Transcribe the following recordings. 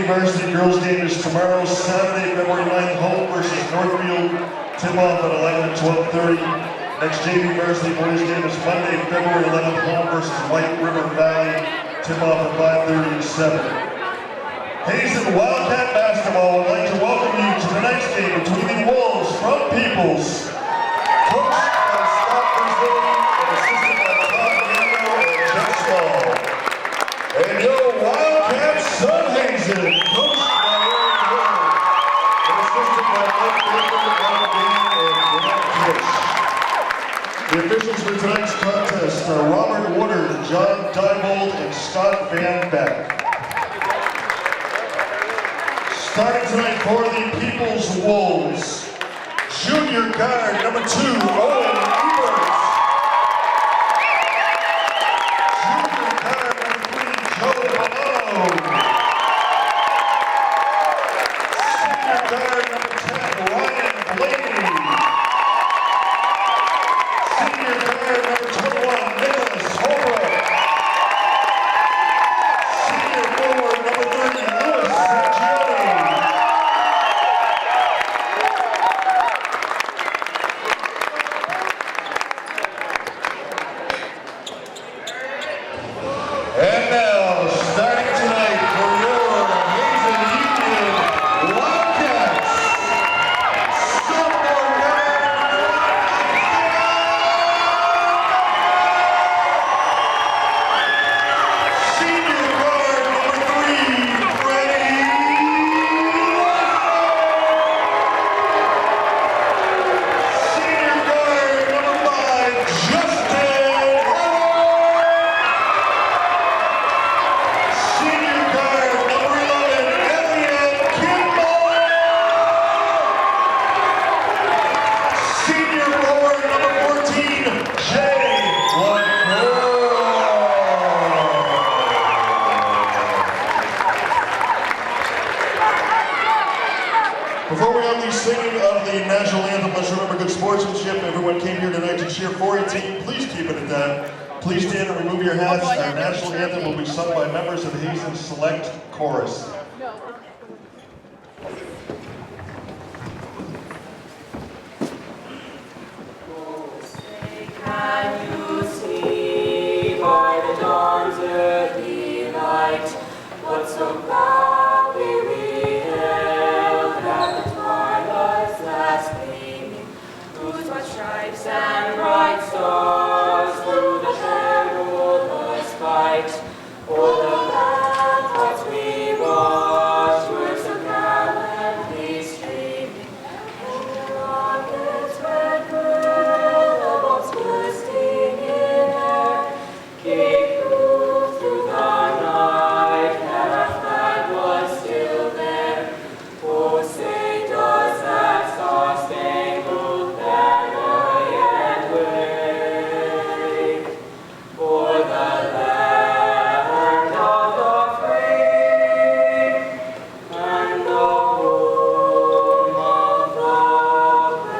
Varsity girls game is tomorrow, Saturday, February 9th, home versus Northfield. Tip-off at 11 and 12:30. Next JV Varsity boys game is Monday, February 11th, home versus White River Valley. Tip-off at 5:30 and 7. Hazen Wildcat Basketball would like to welcome you to tonight's game between the Wolves from Peoples. Coached by Scott Brisbane and assisted by Todd Gando and Jeff Small. And your Wildcat son Hazen, coached by Aaron Hill and assisted by Mike Baker, Ron Dean, and Grant Tish. The officials for tonight's contest are Robert Woodard, John Diebold, and Scott Van Beck. Starting tonight for the People's Wolves, junior guard number 2, Owen Ebert. Junior guard number 3, Joe Bonanno. Senior guard number 10, Ryan Blaney. Senior guard number 21, Nicholas Holbrook. Senior forward number 30, Louis Sangioni. And now, starting tonight for your Hazen Union Wildcats, sophomore guard, senior guard number 3, Freddie Russell. Senior guard number 5, Justin Howard. Senior guard number 11, Elliot Kimball. Senior forward number 14, Jay Lundberg. Before we have the singing of the national anthem, let's remember good sportsmanship. Everyone came here tonight to cheer for a team. Please keep it at that. Please stand and remove your hats. Our national anthem will be sung by members of Hazen's Select Chorus. Can you see by the dawn's early light what so proudly we hailed at the twilight's last gleaming, whose bright stripes and bright stars through the perilous fight, o'er the ramparts we watched were so gallantly streaming, and the rockets' red bells bursting in air, gave proof through the night that our flag was still there. Oh, say does that star-spangled banner yet wave o'er the land of the free and the home of the brave?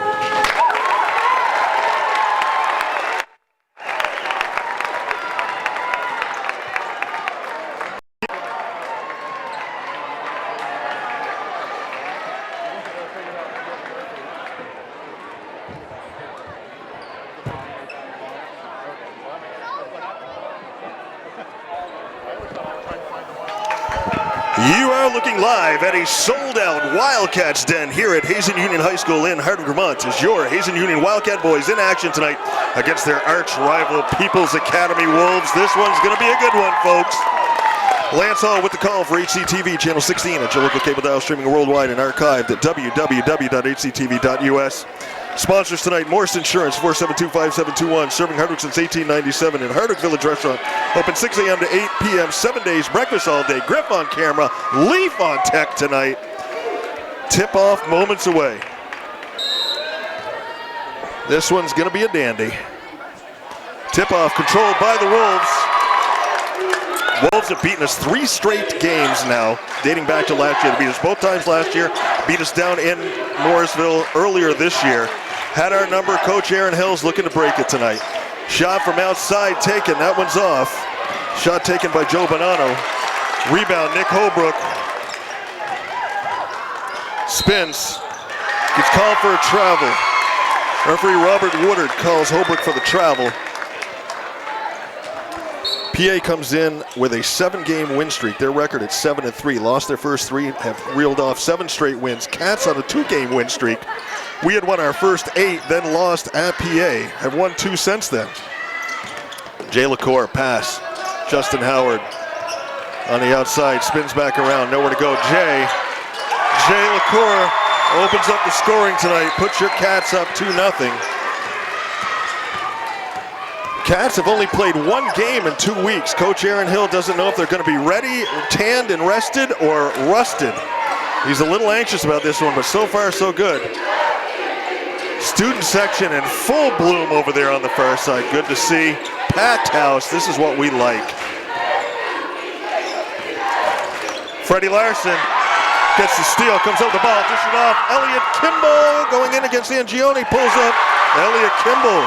You are looking live at a sold-out Wildcats den here at Hazen Union High School in Hardwick, Vermont, as your Hazen Union Wildcat boys in action tonight against their arch-rival People's Academy Wolves. This one's going to be a good one, folks. Lance Hall with the call for HCTV Channel 16 at your local cable dial, streaming worldwide and archived at www.hctv.us. Sponsors tonight, Morse Insurance, 472-5721, serving Hardwick since 1897 in Hardwick Village Restaurant. Open 6 a.m. to 8 p.m., 7 days, breakfast all day. Griff on camera, Leaf on tech tonight. Tip-off moments away. This one's going to be a dandy. Tip-off controlled by the Wolves. Wolves have beaten us 3 straight games now, dating back to last year. They beat us both times last year, beat us down in Morrisville earlier this year. Had our number. Coach Aaron Hill's looking to break it tonight. Shot from outside taken. That one's off. Shot taken by Joe Bonanno. Rebound, Nick Holbrook. spins. Gets called for a travel. Referee Robert Woodard calls Holbrook for the travel. PA comes in with a 7-game win streak. Their record at 7-3. Lost their first 3, have reeled off 7 straight wins. Cats on a 2-game win streak. We had won our first 8, then lost at PA. Have won 2 since then. Jay LaCour, pass. Justin Howard on the outside, spins back around, nowhere to go. Jay LaCour opens up the scoring tonight. Puts your Cats up 2-0. Cats have only played 1 game in 2 weeks. Coach Aaron Hill doesn't know if they're going to be ready, tanned and rested, or rusted. He's a little anxious about this one, but so far so good. Student section in full bloom over there on the far side. Good to see. Packed house. This is what we like. Freddie Larson gets the steal, comes up the ball, dish it off. Elliot Kimball going in against Angione, pulls up. Elliot Kimball.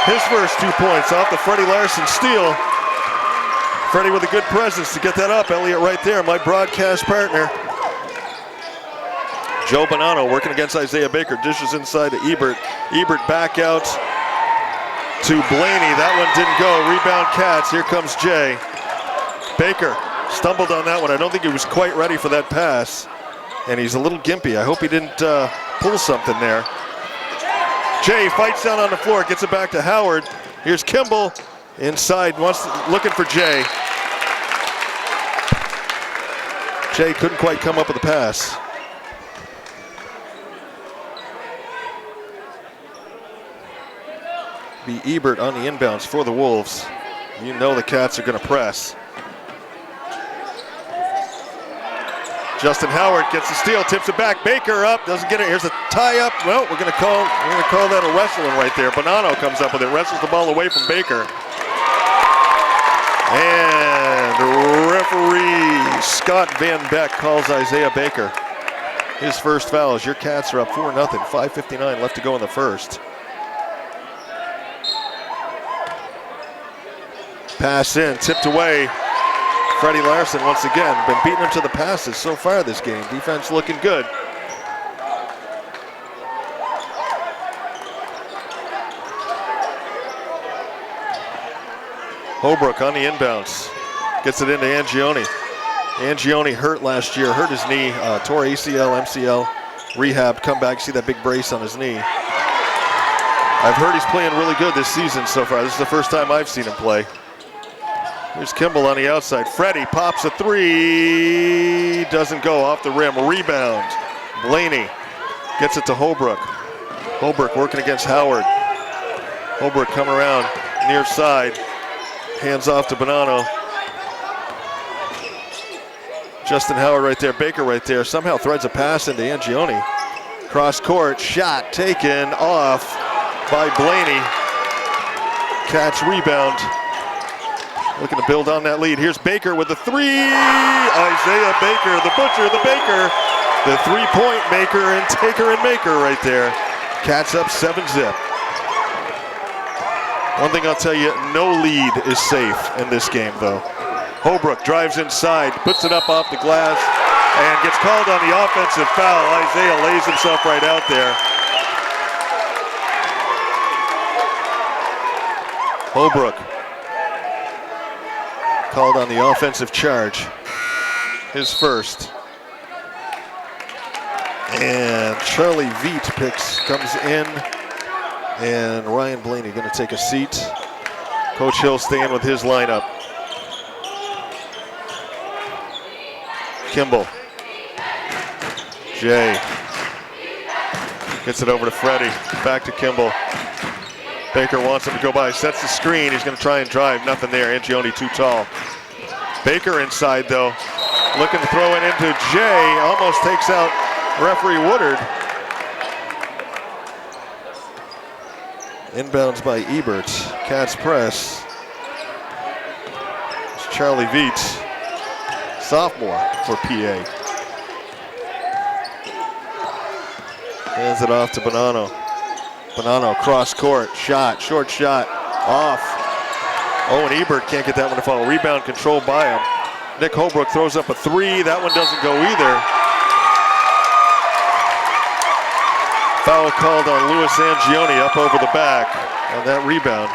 His first 2 points off the Freddie Larson steal. Freddie with a good presence to get that up. Elliot right there, my broadcast partner. Joe Bonanno working against Isaiah Baker. Dishes inside to Ebert. Ebert back out to Blaney. That one didn't go. Rebound Cats. Here comes Jay. Baker stumbled on that one. I don't think he was quite ready for that pass. And he's a little gimpy. I hope he didn't pull something there. Jay fights down on the floor, gets it back to Howard. Here's Kimball inside, looking for Jay. Jay couldn't quite come up with a pass. Be Ebert on the inbounds for the Wolves. You know the Cats are going to press. Justin Howard gets the steal, tips it back. Baker up, doesn't get it. Here's a tie up. Well, we're going to call that a wrestling right there. Bonanno comes up with it, wrestles the ball away from Baker. And referee Scott Van Beck calls Isaiah Baker his first foul. As your Cats are up 4-0, 5:59 left to go in the first. Pass in, tipped away. Freddie Larson once again, been beating him to the passes so far this game. Defense looking good. Holbrook on the inbounds. Gets it into Angione. Angione hurt last year, hurt his knee, tore ACL, MCL, rehab, come back, see that big brace on his knee. I've heard he's playing really good this season so far. This is the first time I've seen him play. Here's Kimball on the outside. Freddie pops a 3. Doesn't go, off the rim. Rebound. Blaney gets it to Holbrook. Holbrook working against Howard. Holbrook coming around near side. Hands off to Bonanno. Justin Howard right there. Baker right there. Somehow threads a pass into Angione. Cross court. Shot taken off by Blaney. Catch rebound. Looking to build on that lead. Here's Baker with the 3. Isaiah Baker, the butcher, the baker. The 3-point maker and taker and maker right there. Cats up 7-zip. One thing I'll tell you, no lead is safe in this game though. Holbrook drives inside, puts it up off the glass, and gets called on the offensive foul. Isaiah lays himself right out there. Holbrook called on the offensive charge, his first. And Charlie Veet comes in, and Ryan Blaney gonna take a seat. Coach Hill staying with his lineup. Kimball. Jay gets it over to Freddie, back to Kimball. Baker wants him to go by, sets the screen. He's going to try and drive, nothing there. Angione too tall. Baker inside though, looking to throw it into Jay. Almost takes out referee Woodard. Inbounds by Ebert. Cats press. It's Charlie Veet, sophomore for PA. Hands it off to Bonanno. Bonanno cross court, shot, short shot, off. Owen Ebert can't get that one to fall. Rebound controlled by him. Nick Holbrook throws up a 3. That one doesn't go either. Foul called on Louis Angioni up over the back on that rebound.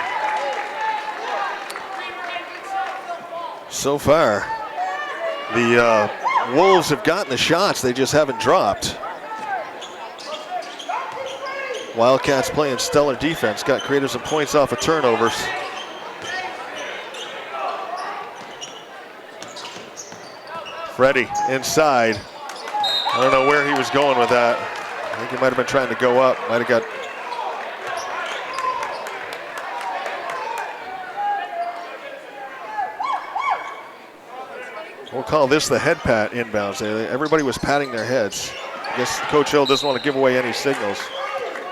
So far, the Wolves have gotten the shots, they just haven't dropped. Wildcats playing stellar defense, got created some points off of turnovers. Freddie inside. I don't know where he was going with that. I think he might have been trying to go up, might have got. We'll call this the head pat inbounds. Everybody was patting their heads. I guess Coach Hill doesn't want to give away any signals.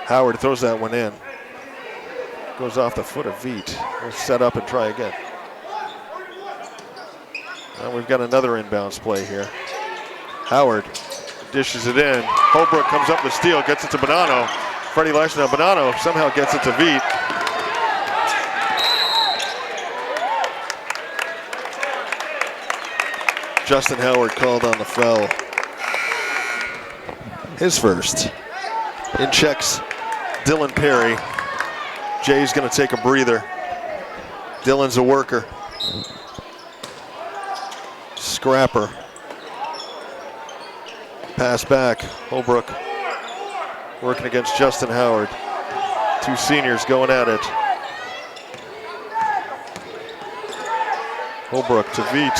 Howard throws that one in. Goes off the foot of Veet. We'll set up and try again. Now we've got another inbounds play here. Howard dishes it in. Holbrook comes up with the steal, gets it to Bonanno. Freddie Larson. Bonanno somehow gets it to Veet. Justin Howard called on the foul. His first. In checks Dylan Perry. Jay's going to take a breather. Dylan's a worker. Scrapper. Pass back. Holbrook working against Justin Howard. Two seniors going at it. Holbrook to Veet.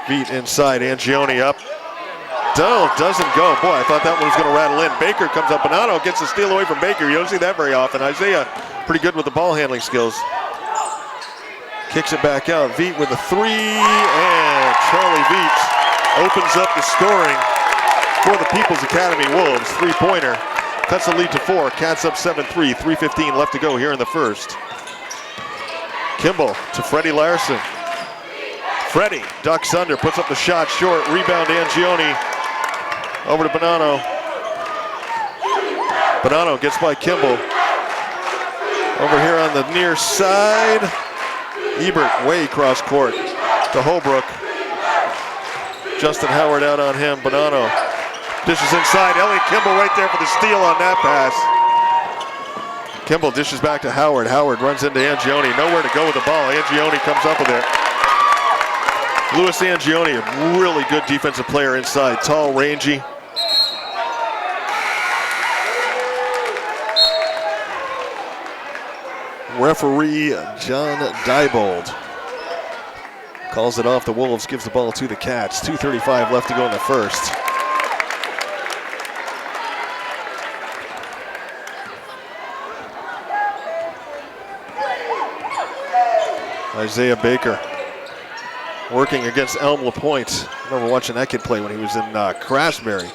Veet inside, Angioni up. Doesn't go. Boy, I thought that one was going to rattle in. Baker comes up. Bonanno gets the steal away from Baker. You don't see that very often. Isaiah pretty good with the ball handling skills. Kicks it back out. Veet with a three, and Charlie Veet opens up the scoring for the People's Academy Wolves. Three-pointer. Cuts the lead to 4. Cats up 7-3. 3:15 left to go here in the first. Kimball to Freddie Larson. Freddie ducks under, puts up the shot short. Rebound Angioni. Over to Bonanno. Bonanno gets by Kimball. Over here on the near side. Ebert way cross court to Holbrook. Justin Howard out on him. Bonanno dishes inside. Elliot Kimball right there for the steal on that pass. Kimball dishes back to Howard. Howard runs into Angioni. Nowhere to go with the ball. Angioni comes up with it. Louis Angioni, a really good defensive player inside. Tall, rangy. Referee John Diebold calls it off the Wolves, gives the ball to the Cats. 2:35 left to go in the first. Isaiah Baker working against Elm LaPointe. I remember watching that kid play when he was in Craftsbury.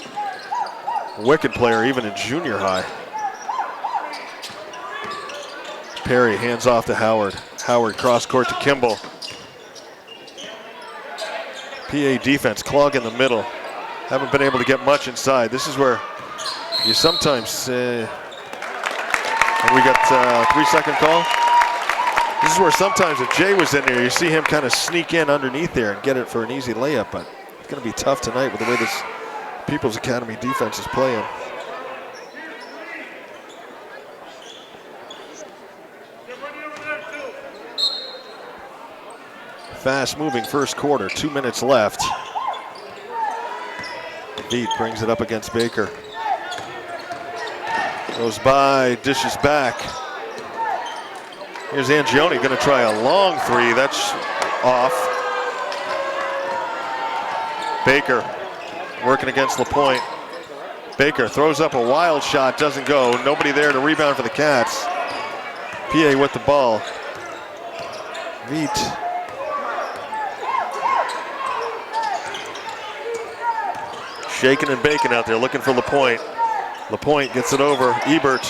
Wicked player even in junior high. Perry hands off to Howard. Howard cross court to Kimball. PA defense clogging the middle. Haven't been able to get much inside. This is where you sometimes, and we got 3-second call. This is where sometimes if Jay was in there, you see him kind of sneak in underneath there and get it for an easy layup, but it's going to be tough tonight with the way this People's Academy defense is playing. Fast-moving first quarter, 2 minutes left. Veet brings it up against Baker. Goes by, dishes back. Here's Angioni going to try a long three. That's off. Baker working against LaPointe. Baker throws up a wild shot, doesn't go. Nobody there to rebound for the Cats. PA with the ball. Veet. Shaking and baking out there, looking for LaPointe. LaPointe gets it over. Ebert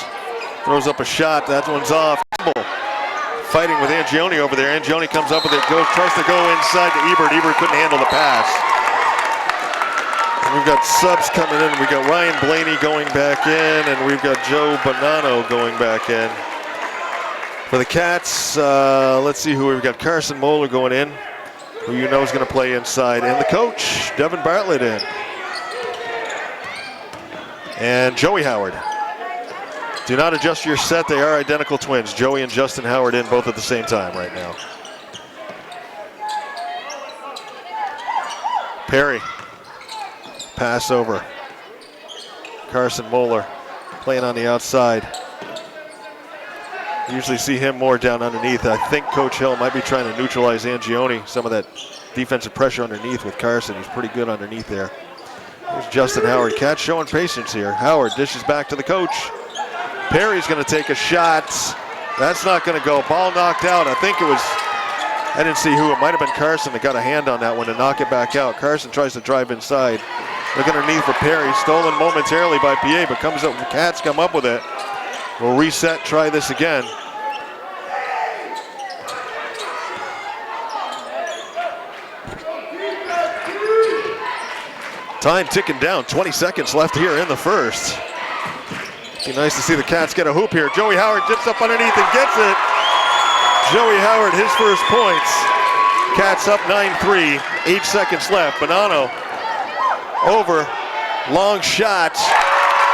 throws up a shot. That one's off. Fighting with Angioni over there. Angioni comes up with it, tries to go inside to Ebert. Ebert couldn't handle the pass. And we've got subs coming in. We've got Ryan Blaney going back in, and we've got Joe Bonanno going back in. For the Cats, let's see who we've got. Carson Moeller going in, who you know is going to play inside. And the coach, Devin Bartlett, in. and Joey Howard. Do not adjust your set. They are identical twins. Joey and Justin Howard in both at the same time right now. Perry. Pass over. Carson Moeller playing on the outside. Usually see him more down underneath. I think Coach Hill might be trying to neutralize Angione, some of that defensive pressure underneath with Carson. He's pretty good underneath there. Here's Justin Howard. Catch showing patience here. Howard dishes back to the coach. Perry's going to take a shot. That's not going to go. Ball knocked out. I think it was, I didn't see who. It might have been Carson that got a hand on that one to knock it back out. Carson tries to drive inside. Look underneath for Perry. Stolen momentarily by PA, but comes up. Cats come up with it. We'll reset, try this again. Time ticking down, 20 seconds left here in the first. Be nice to see the Cats get a hoop here. Joey Howard dips up underneath and gets it. Joey Howard, his first points. Cats up 9-3, 8 seconds left. Bonanno over, long shot.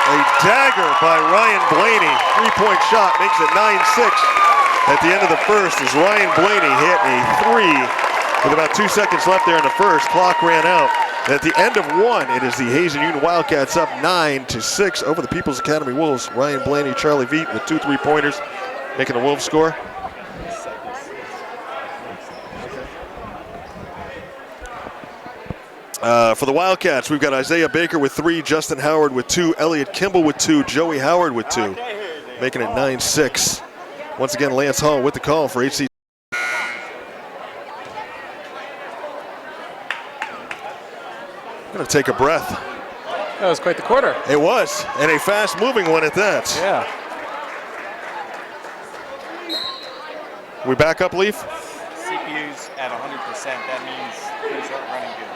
A dagger by Ryan Blaney. 3-point shot makes it 9-6 at the end of the first as Ryan Blaney hit a three with about 2 seconds left there in the first. Clock ran out. At the end of one, it is the Hazen Union Wildcats up 9-6 over the People's Academy Wolves. Ryan Blaney, Charlie Veet with 2 3-pointers, making the Wolves score. For the Wildcats, we've got Isaiah Baker with 3, Justin Howard with 2, Elliot Kimball with 2, Joey Howard with 2, making it 9-6. Once again, Lance Hall with the call for HC. Going to take a breath. That was quite the quarter. It was, and a fast-moving one at that. Yeah. We back up, Leaf? CPU's at 100%. That means things aren't running good.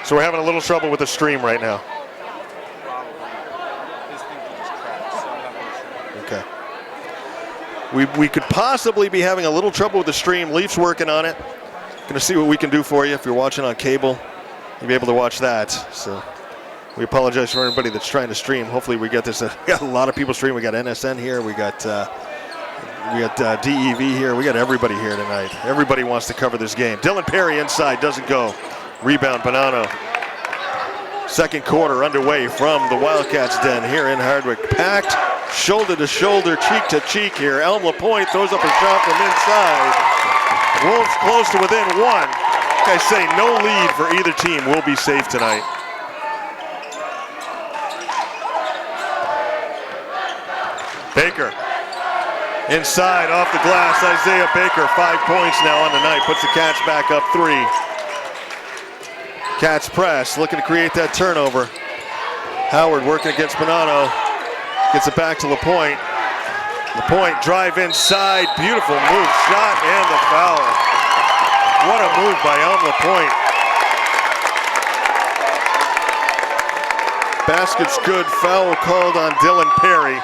So we're having a little trouble with the stream right now. Probably. This thing will just crash, so I'm not really sure. Okay. We could possibly be having a little trouble with the stream. Leaf's working on it. Going to see what we can do for you if you're watching on cable. You'll be able to watch that. So we apologize for everybody that's trying to stream. Hopefully we get this. We got a lot of people streaming. We got NSN here. We got DEV here. We got everybody here tonight. Everybody wants to cover this game. Dylan Perry inside, doesn't go. Rebound, Bonanno. Second quarter underway from the Wildcats den here in Hardwick. Packed, shoulder to shoulder, cheek to cheek here. Elm LaPointe throws up a shot from inside. Wolves close to within one. Like I say, no lead for either team will be safe tonight. Baker. Inside, off the glass, Isaiah Baker, 5 points now on the night. Puts the Cats back up 3. Cats press, looking to create that turnover. Howard working against Bonanno. Gets it back to LaPointe. LaPointe drive inside, beautiful move, shot and the foul. What a move by Elm LaPointe. Basket's good, foul called on Dylan Perry.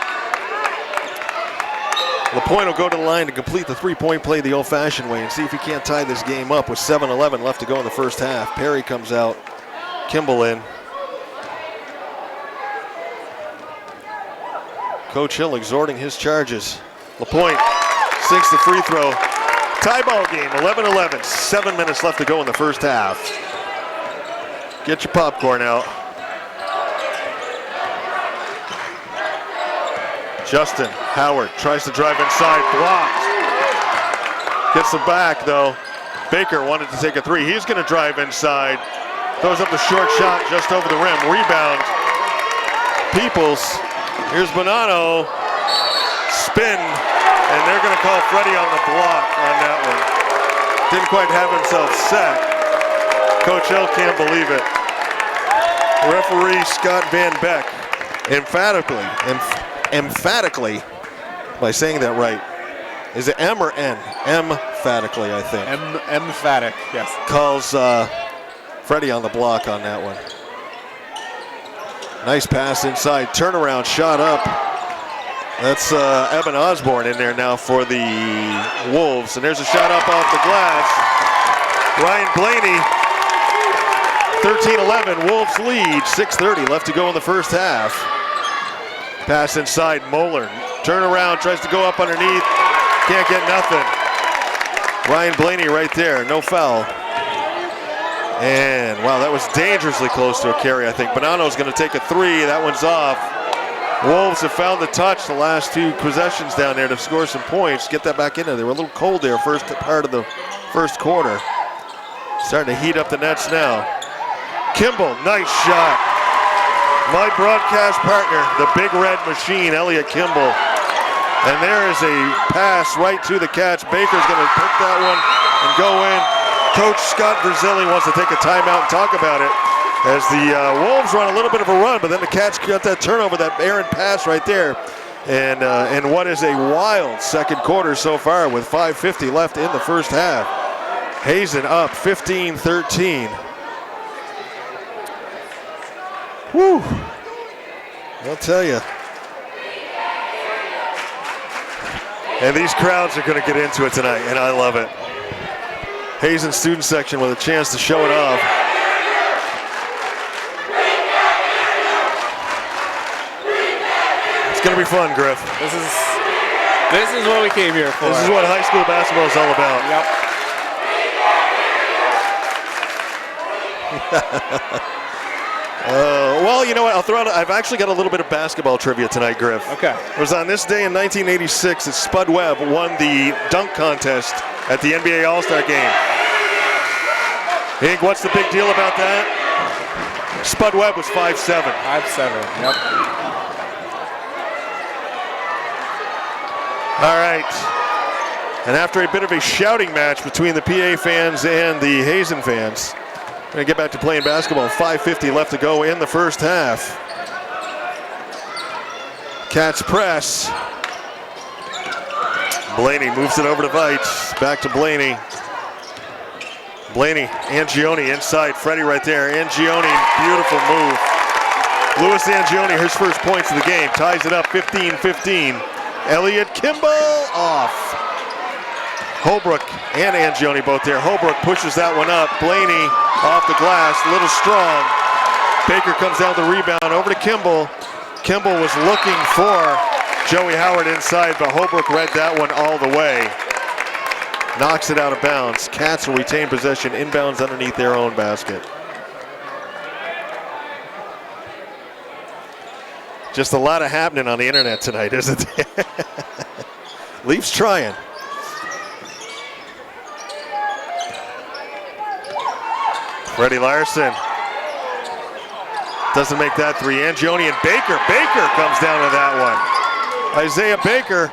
LaPointe will go to the line to complete the 3-point play the old-fashioned way and see if he can't tie this game up with 7:11 left to go in the first half. Perry comes out, Kimball in. Coach Hill exhorting his charges. LaPointe sinks the free throw. Tie ball game, 11-11, 7 minutes left to go in the first half. Get your popcorn out. Justin Howard tries to drive inside, blocked. Gets the back though. Baker wanted to take a 3. He's going to drive inside. Throws up the short shot just over the rim. Rebound. Peoples. Here's Bonanno. Spin. And they're going to call Freddie on the block on that one. Didn't quite have himself set. Coach Hill can't believe it. Referee Scott Van Beck emphatically, by saying that right, is it M or N? Emphatically, I think. Emphatic, yes. Calls Freddie on the block on that one. Nice pass inside, turnaround, shot up. That's Evan Osborne in there now for the Wolves. And there's a shot up off the glass. Ryan Blaney 13-11, Wolves lead, 6:30 left to go in the first half. Pass inside, Moeller. Turn around, tries to go up underneath. Can't get nothing. Ryan Blaney right there, no foul. And wow, that was dangerously close to a carry, I think. Bonanno's gonna take a three, that one's off. Wolves have found the touch the last two possessions down there to score some points, get that back in there. They were a little cold there first part of the first quarter. Starting to heat up the nets now. Kimball, nice shot. My broadcast partner, the big red machine, Elliot Kimball. And there is a pass right to the Cats. Baker's gonna pick that one and go in. Coach Scott Verzilli wants to take a timeout and talk about it as the Wolves run a little bit of a run, but then the Cats got that turnover, that errant pass right there. And what is a wild second quarter so far with 5:50 left in the first half. Hazen up 15-13. Whew. I'll tell you. And these crowds are going to get into it tonight, and I love it. Hazen student section with a chance to show it off. It's going to be fun, Griff. This is what we came here for. This is what high school basketball is all about. Yep. Well, you know what? I'll throw out. I've actually got a little bit of basketball trivia tonight, Griff. Okay. It was on this day in 1986 that Spud Webb won the dunk contest at the NBA All-Star Game. Hank, what's the big deal about that? Spud Webb was 5'7". 5'7", yep. All right. And after a bit of a shouting match between the PA fans and the Hazen fans, we're going to get back to playing basketball. 5:50 left to go in the first half. Cats press. Blaney moves it over to Veitz. Back to Blaney. Blaney, Angione inside. Freddie right there. Angione, beautiful move. Louis Angione, his first points of the game. Ties it up 15-15. Elliot Kimball off. Holbrook and Angione both there. Holbrook pushes that one up. Blaney off the glass, a little strong. Baker comes down with the rebound over to Kimball. Kimball was looking for Joey Howard inside, but Holbrook read that one all the way. Knocks it out of bounds. Cats will retain possession inbounds underneath their own basket. Just a lot of happening on the internet tonight, isn't it? Leafs trying. Freddie Larson doesn't make that three. Angione and Baker. Baker comes down to that one. Isaiah Baker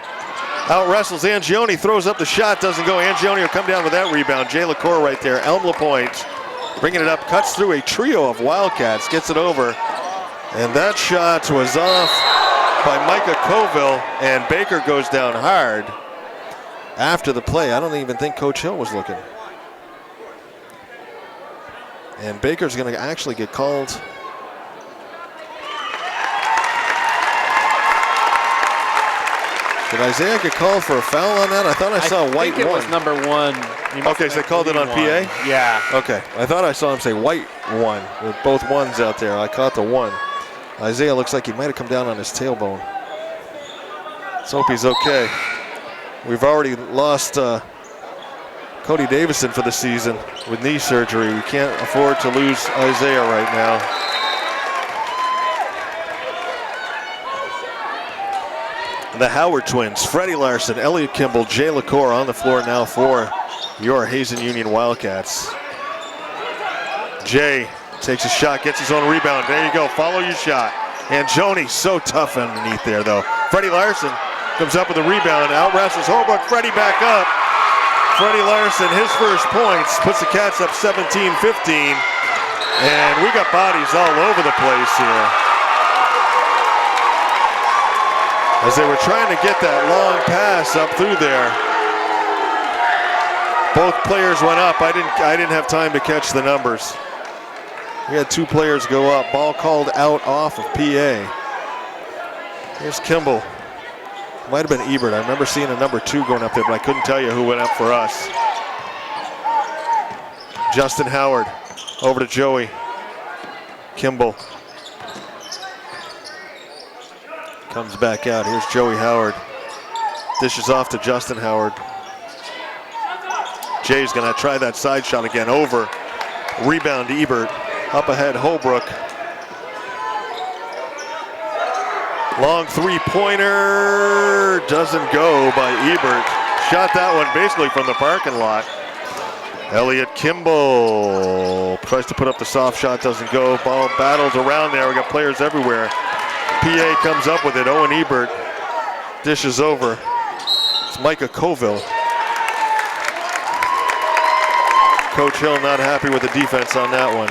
out wrestles Angione, throws up the shot, doesn't go. Angione will come down with that rebound. Jay LaCour right there. Elm LaPointe bringing it up, cuts through a trio of Wildcats, gets it over. And that shot was off by Micah Colville, and Baker goes down hard after the play. I don't even think Coach Hill was looking. And Baker's going to actually get called. Did Isaiah get called for a foul on that? I thought I saw white one. I think it was number one. Okay, so they called it on PA? Yeah. Okay, I thought I saw him say white one with both ones out there. I caught the one. Isaiah looks like he might have come down on his tailbone. Let's hope he's okay. We've already lost Cody Davison for the season with knee surgery. We can't afford to lose Isaiah right now. The Howard twins, Freddie Larson, Elliot Kimball, Jay LaCour on the floor now for your Hazen Union Wildcats. Jay takes a shot, gets his own rebound. There you go, follow your shot. Angione so tough underneath there though. Freddie Larson comes up with a rebound, out wrestles Holbrook, Freddie back up. Freddie Larson, his first points, puts the Cats up 17-15. And we got bodies all over the place here. As they were trying to get that long pass up through there. Both players went up. I didn't have time to catch the numbers. We had two players go up. Ball called out off of PA. Here's Kimball. Might have been Ebert. I remember seeing a number 2 going up there, but I couldn't tell you who went up for us. Justin Howard over to Joey. Kimball comes back out. Here's Joey Howard. Dishes off to Justin Howard. Jay's gonna try that side shot again. Over. Rebound to Ebert. Up ahead, Holbrook. Long three-pointer. Doesn't go by Ebert. Shot that one basically from the parking lot. Elliot Kimball tries to put up the soft shot, doesn't go. Ball battles around there. We got players everywhere. PA comes up with it. Owen Ebert dishes over. It's Micah Colville. Coach Hill not happy with the defense on that one.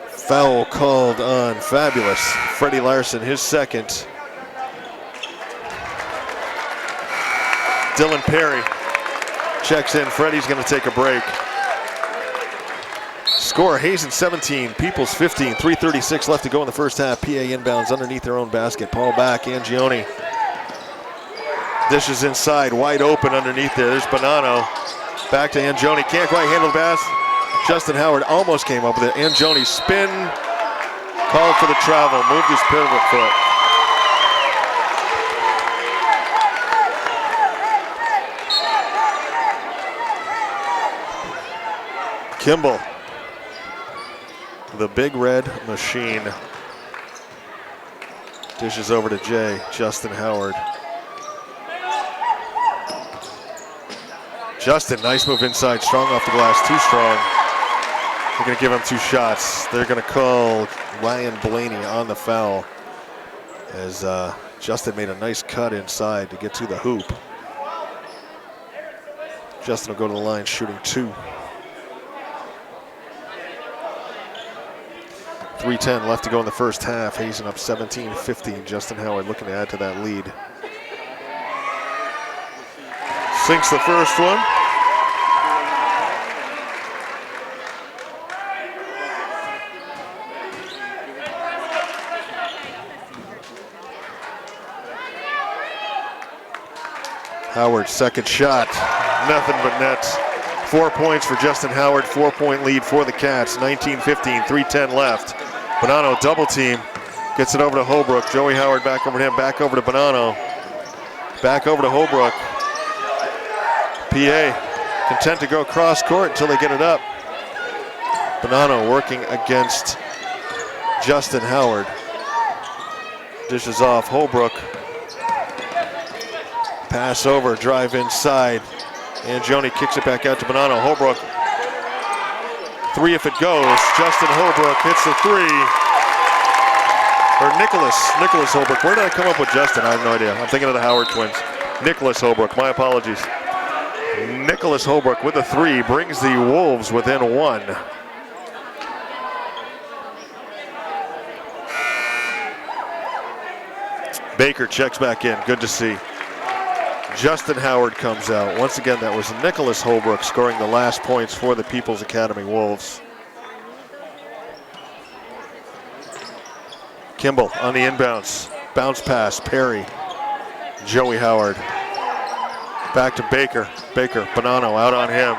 Foul called on Fabulous. Freddie Larson, his second. Dylan Perry checks in. Freddie's going to take a break. Score, Hazen 17, Peoples 15, 3:36 left to go in the first half. PA inbounds underneath their own basket. Paul back, Angioni. Dishes inside, wide open underneath there. There's Bonanno. Back to Angioni, can't quite handle the pass. Justin Howard almost came up with it. Angioni spin, called for the travel, moved his pivot foot. Kimball, the big red machine. Dishes over to Jay, Justin Howard. Justin, nice move inside, strong off the glass, too strong. They're gonna give him 2 shots. They're gonna call Ryan Blaney on the foul as Justin made a nice cut inside to get to the hoop. Justin will go to the line shooting 2. 3:10 left to go in the first half. Hazen up 17-15. Justin Howard looking to add to that lead. Sinks the first one. Howard, second shot. Nothing but nets. 4 points for Justin Howard. 4-point lead for the Cats. 19-15, 3:10 left. Bonanno double team. Gets it over to Holbrook. Joey Howard back over to him. Back over to Bonanno. Back over to Holbrook. PA content to go cross court until they get it up. Bonanno working against Justin Howard. Dishes off Holbrook. Pass over, drive inside. Angioni kicks it back out to Bonanno. Holbrook. 3 if it goes. Justin Holbrook hits the 3. Or Nicholas Holbrook. Where did I come up with Justin? I have no idea. I'm thinking of the Howard twins. Nicholas Holbrook, my apologies. Nicholas Holbrook with a 3 brings the Wolves within 1. Baker checks back in, good to see. Justin Howard comes out. Once again, that was Nicholas Holbrook scoring the last points for the People's Academy Wolves. Kimball on the inbounds. Bounce pass, Perry. Joey Howard. Back to Baker. Baker, Bonanno out on him.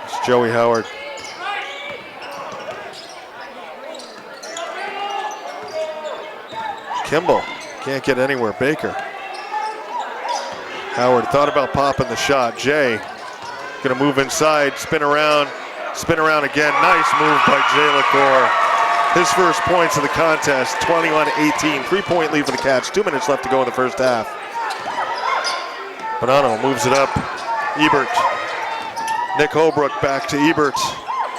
It's Joey Howard. Kimball can't get anywhere. Baker. Howard thought about popping the shot. Jay gonna move inside, spin around again. Nice move by Jay LaCour. His first points of the contest, 21-18. 3-point lead for the Cats. 2 minutes left to go in the first half. Bonanno moves it up. Ebert. Nick Holbrook back to Ebert.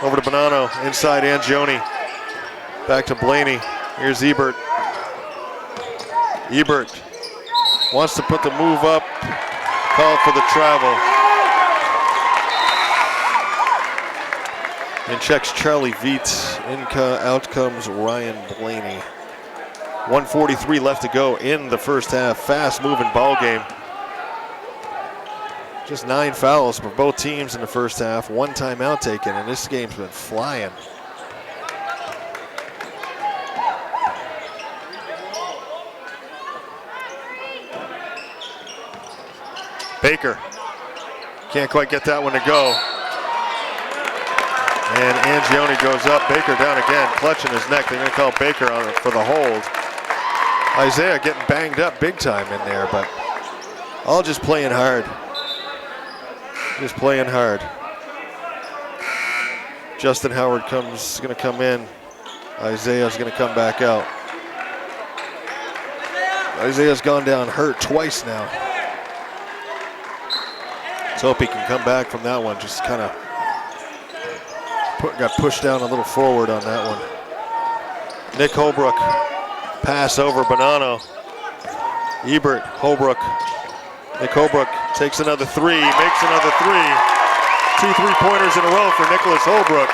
Over to Bonanno. Inside Angioni. Back to Blaney. Here's Ebert. Ebert wants to put the move up. Called for the travel. And checks Charlie Viet. Out comes Ryan Blaney. 1:43 left to go in the first half. Fast moving ball game. Just 9 fouls for both teams in the first half. 1 timeout taken, and this game's been flying. Baker can't quite get that one to go. And Angione goes up. Baker down again, clutching his neck. They're going to call Baker on it for the hold. Isaiah getting banged up big time in there, but all just playing hard. Just playing hard. Justin Howard going to come in. Isaiah's going to come back out. Isaiah's gone down hurt twice now. Let's hope he can come back from that one. Just kind of got pushed down a little forward on that one. Nick Holbrook, pass over Bonanno. Ebert, Holbrook. Nick Holbrook takes another three, makes another three. 2 3-pointers in a row for Nicholas Holbrook.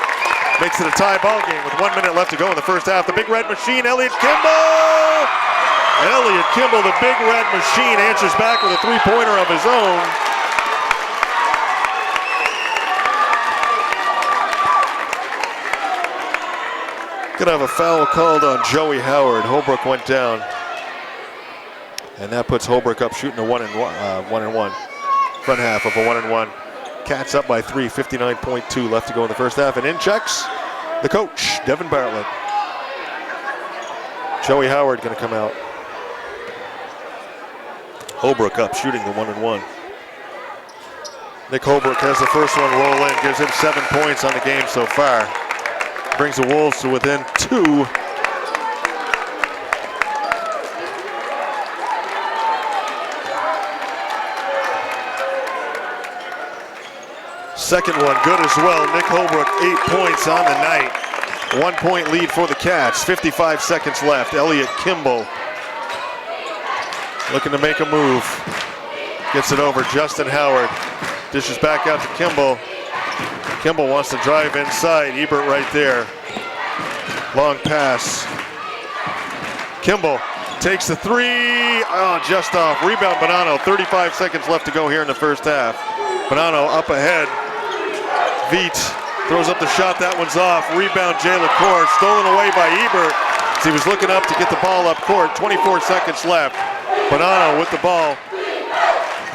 Makes it a tie ball game with 1 minute left to go in the first half. The Big Red Machine, Elliot Kimball! Elliot Kimball, the Big Red Machine, answers back with a 3-pointer of his own. Gonna have a foul called on Joey Howard. Holbrook went down. And that puts Holbrook up shooting a 1-and-1. Front half of a 1-and-1. Cats up by 3, 59.2 left to go in the first half. And in checks the coach, Devin Bartlett. Joey Howard gonna come out. Holbrook up shooting the 1-and-1. Nick Holbrook has the first one roll in, gives him 7 points on the game so far. Brings the Wolves to within 2. Second one good as well. Nick Holbrook 8 points on the night. 1 point lead for the Cats. 55 seconds left. Elliot Kimball looking to make a move. Gets it over. Justin Howard dishes back out to Kimball. Kimball wants to drive inside. Ebert right there. Long pass. Kimball takes the three. Oh, just off. Rebound Bonanno. 35 seconds left to go here in the first half. Bonanno up ahead. Veet throws up the shot. That one's off. Rebound Jay LaCour. Stolen away by Ebert as he was looking up to get the ball up court. 24 seconds left. Bonanno with the ball.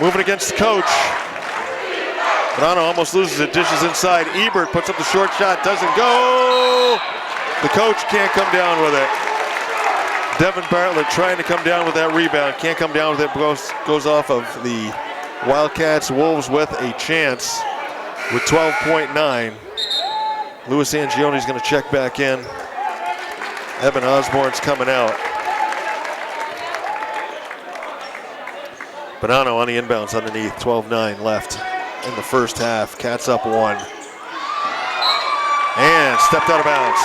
Moving against the coach. Bonanno almost loses it, dishes inside. Ebert puts up the short shot, doesn't go. The coach can't come down with it. Devin Bartlett trying to come down with that rebound. Can't come down with it, goes off of the Wildcats. Wolves with a chance with 12.9. Louis Angione's gonna check back in. Evan Osborne's coming out. Bonanno on the inbounds underneath, 12-9 left in the first half. Cats up 1. And stepped out of bounds.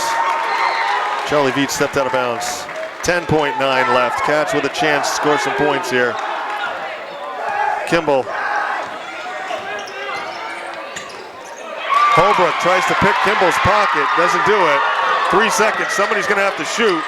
Charlie Veet stepped out of bounds. 10.9 left. Cats with a chance to score some points here. Kimball. Holbrook tries to pick Kimball's pocket, doesn't do it. 3 seconds, somebody's gonna have to shoot.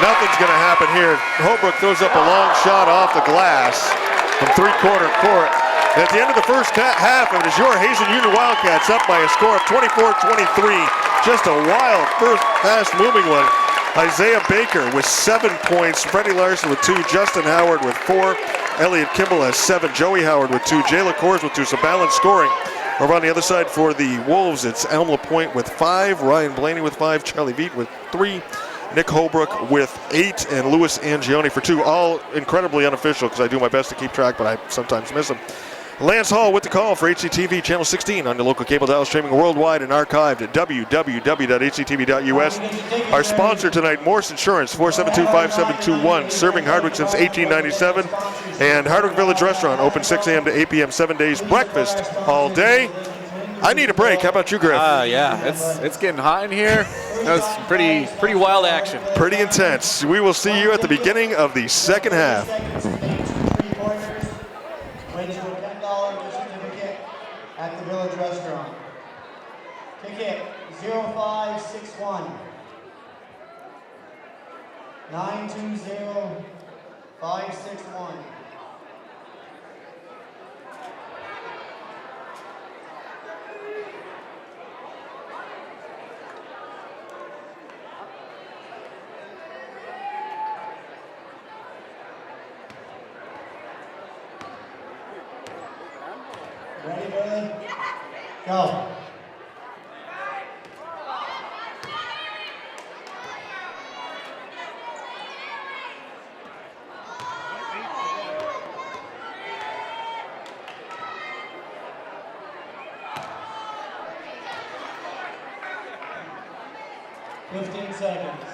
Nothing's gonna happen here. Holbrook throws up a long shot off the glass from 3-quarter court. And at the end of the first half, it is your Hazen Union Wildcats up by a score of 24-23. Just a wild first fast-moving one. Isaiah Baker with 7 points. Freddie Larson with 2. Justin Howard with 4. Elliot Kimball has 7. Joey Howard with 2. Jay LaCour with 2. So balanced scoring. Over on the other side for the Wolves, it's Elm LaPointe with 5. Ryan Blaney with 5. Charlie Veet with 3. Nick Holbrook with 8. And Louis Angione for 2. All incredibly unofficial because I do my best to keep track, but I sometimes miss them. Lance Hall with the call for HCTV Channel 16 on the local cable dial, streaming worldwide and archived at www.hctv.us. Our sponsor tonight, Morse Insurance, 472-5721, serving Hardwick since 1897. And Hardwick Village Restaurant, open 6 a.m. to 8 p.m. 7 days, breakfast all day. I need a break. How about you, Griff? Yeah, it's getting hot in here. That was pretty wild action. Pretty intense. We will see you at the beginning of the second half. At the Village Restaurant. Ticket 0561 920 561. Ready, Billy? Go. 15 seconds.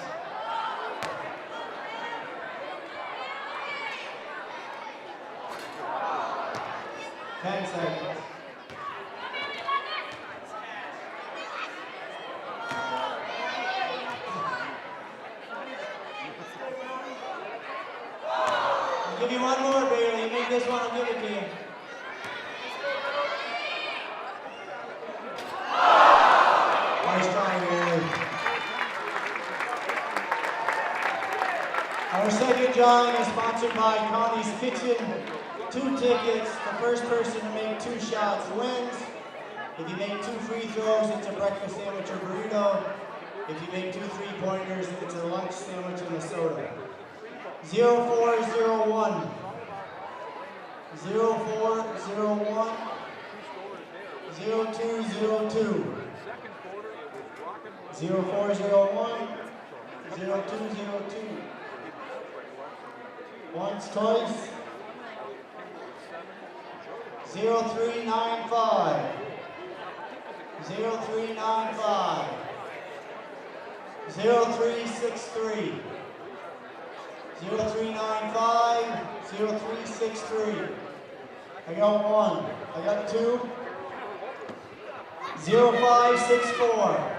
10 seconds. I'll give you one more, Bailey. You make this one, I'll give it to you. Nice try, Bailey. Our second drawing is sponsored by Connie's Kitchen. 2 tickets. The first person to make 2 shots wins. If you make 2 free throws, it's a breakfast sandwich or burrito. If you make 2 3-pointers, it's a lunch sandwich and a soda. 0401. 0401. 0202. 0401. 0202. Once, twice. 0395. 0395. 0363. 0395. 0363. I got 1. I got 2. 0564.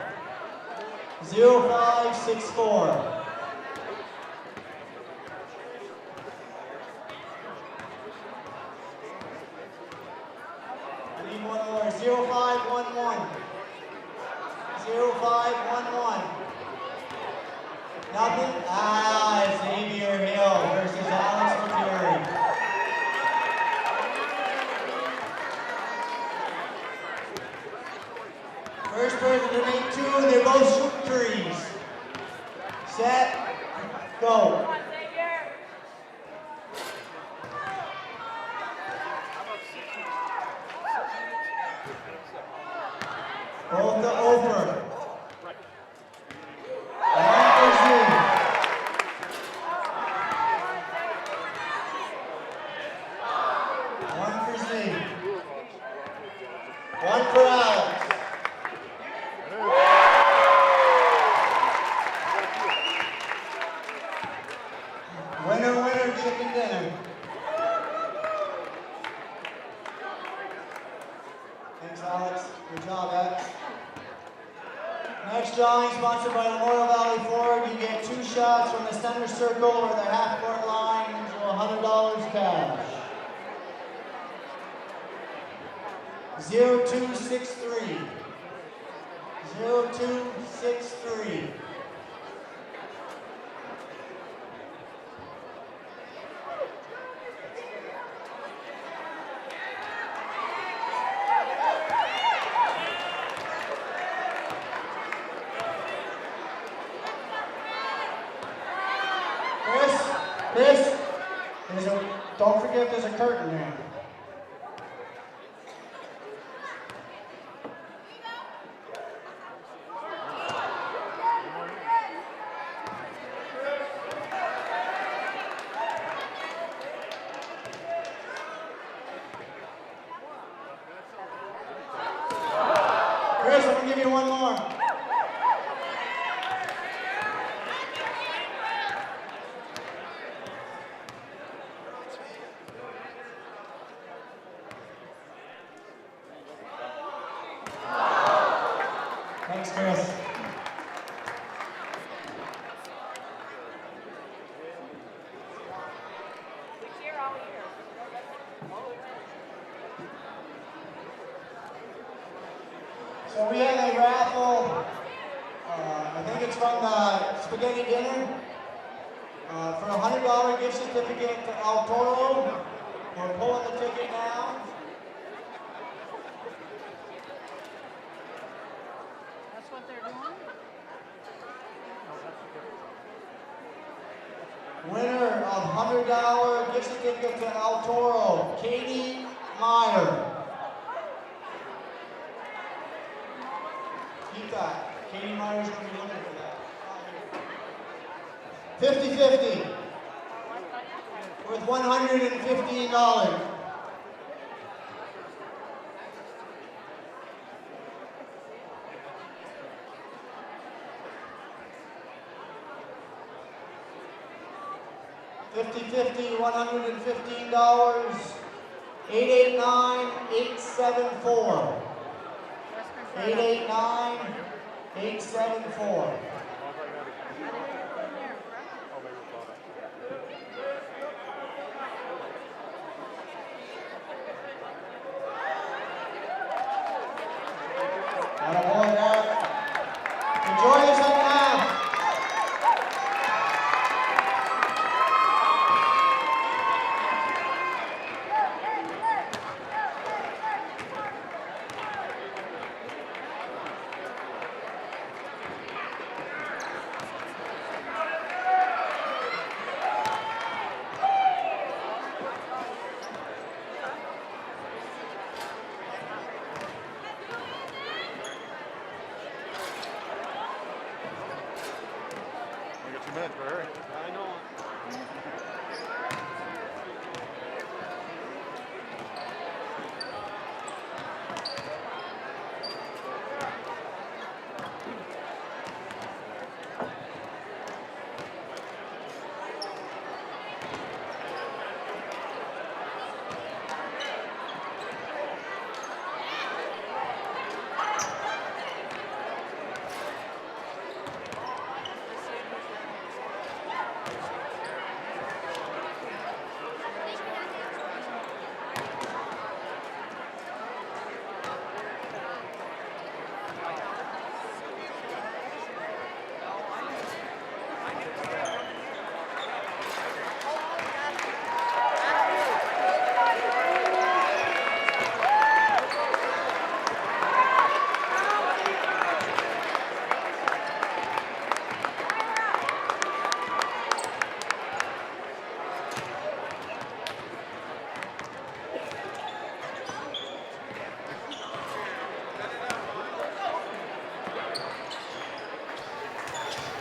0564. I need one more. 0511. 0511. Nothing? Xavier Hill versus Alex McCurry. First person to make 2, they both shoot threes. Set, go. Both to over. 1 for Z. 1 for Z. 1 for Alex. Winner, winner, chicken dinner. Thanks, Alex. Good job, Alex. Next drawing sponsored by Memorial Valley Ford. You get 2 shots from the center circle or the half-court line into $100 cash. 0263. 0263. Chris, don't forget there's a curtain there. Chris, I'm gonna give you one more. Thanks, Chris. So we have a raffle, I think it's from the Spaghetti Dinner, for a $100 gift certificate to El Toro. We're pulling the ticket now. That's what they're doing? Winner of $100 gift certificate to El Toro, Katie Meyer. Keep that. Katie Meyer's going to be looking for that. 50-50. Worth $115. 50-50, $115. 889-874. 889-874. Attaboy, Eric. Enjoy your second half.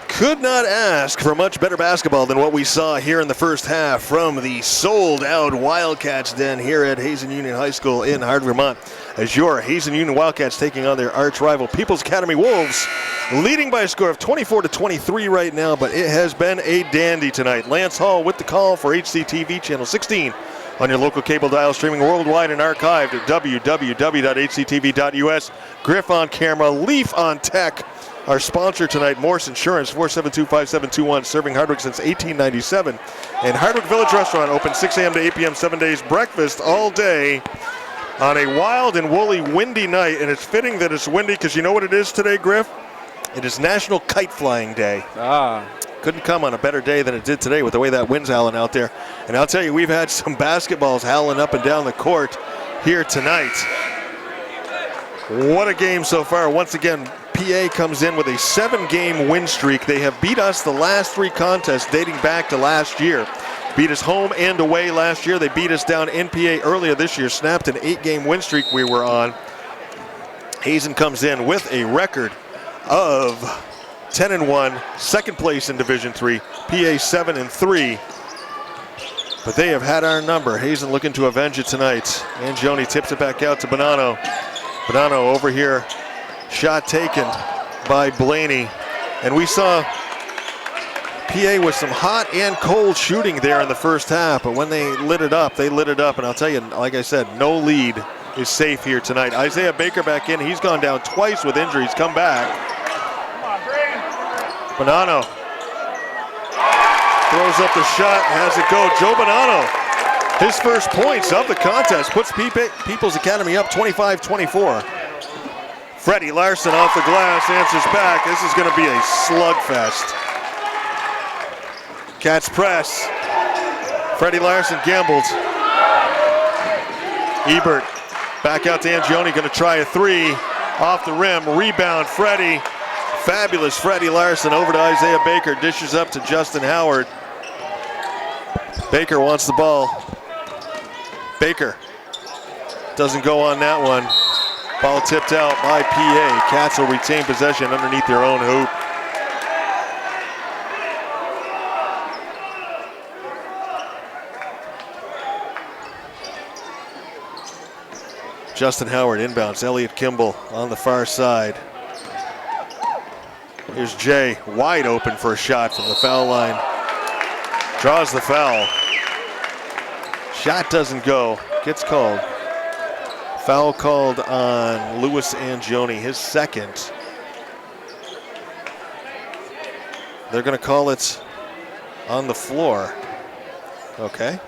Could not ask for much better basketball than what we saw here in the first half from the sold-out Wildcats den here at Hazen Union High School in Hardin, Vermont, as your Hazen Union Wildcats taking on their arch rival People's Academy Wolves, leading by a score of 24-23 right now, but it has been a dandy tonight. Lance Hall with the call for HCTV Channel 16 on your local cable dial, streaming worldwide and archived at www.hctv.us. Griff on camera, Leaf on tech. Our sponsor tonight, Morse Insurance, 472-5721, serving Hardwick since 1897. And Hardwick Village Restaurant, open 6 a.m. to 8 p.m. 7 days, breakfast all day on a wild and woolly windy night. And it's fitting that it's windy because you know what it is today, Griff? It is National Kite Flying Day. Couldn't come on a better day than it did today with the way that wind's howling out there. And I'll tell you, we've had some basketballs howling up and down the court here tonight. What a game so far. Once again, PA comes in with a 7-game win streak. They have beat us the last 3 contests dating back to last year. Beat us home and away last year. They beat us down in PA earlier this year, snapped an 8-game win streak we were on. Hazen comes in with a record of 10-1, second place in Division III, PA 7-3. But they have had our number. Hazen looking to avenge it tonight. Angioni tips it back out to Bonanno. Bonanno over here. Shot taken by Blaney. And we saw PA with some hot and cold shooting there in the first half, but when they lit it up, they lit it up. And I'll tell you, like I said, no lead is safe here tonight. Isaiah Baker back in. He's gone down twice with injuries. Come back. Bonanno throws up the shot, has it go. Joe Bonanno, his first points of the contest, puts People's Academy up 25-24. Freddie Larson off the glass, answers back. This is going to be a slugfest. Cats press. Freddie Larson gambled. Ebert back out to Angioni, going to try a 3. Off the rim, rebound, Freddie. Fabulous Freddie Larson over to Isaiah Baker, dishes up to Justin Howard. Baker wants the ball. Baker doesn't go on that one. Ball tipped out by PA. Cats will retain possession underneath their own hoop. Justin Howard inbounds. Elliot Kimball on the far side. Here's Jay, wide open for a shot from the foul line. Draws the foul. Shot doesn't go. Gets called. Foul called on Louis Angioni, his second. They're going to call it on the floor. Okay.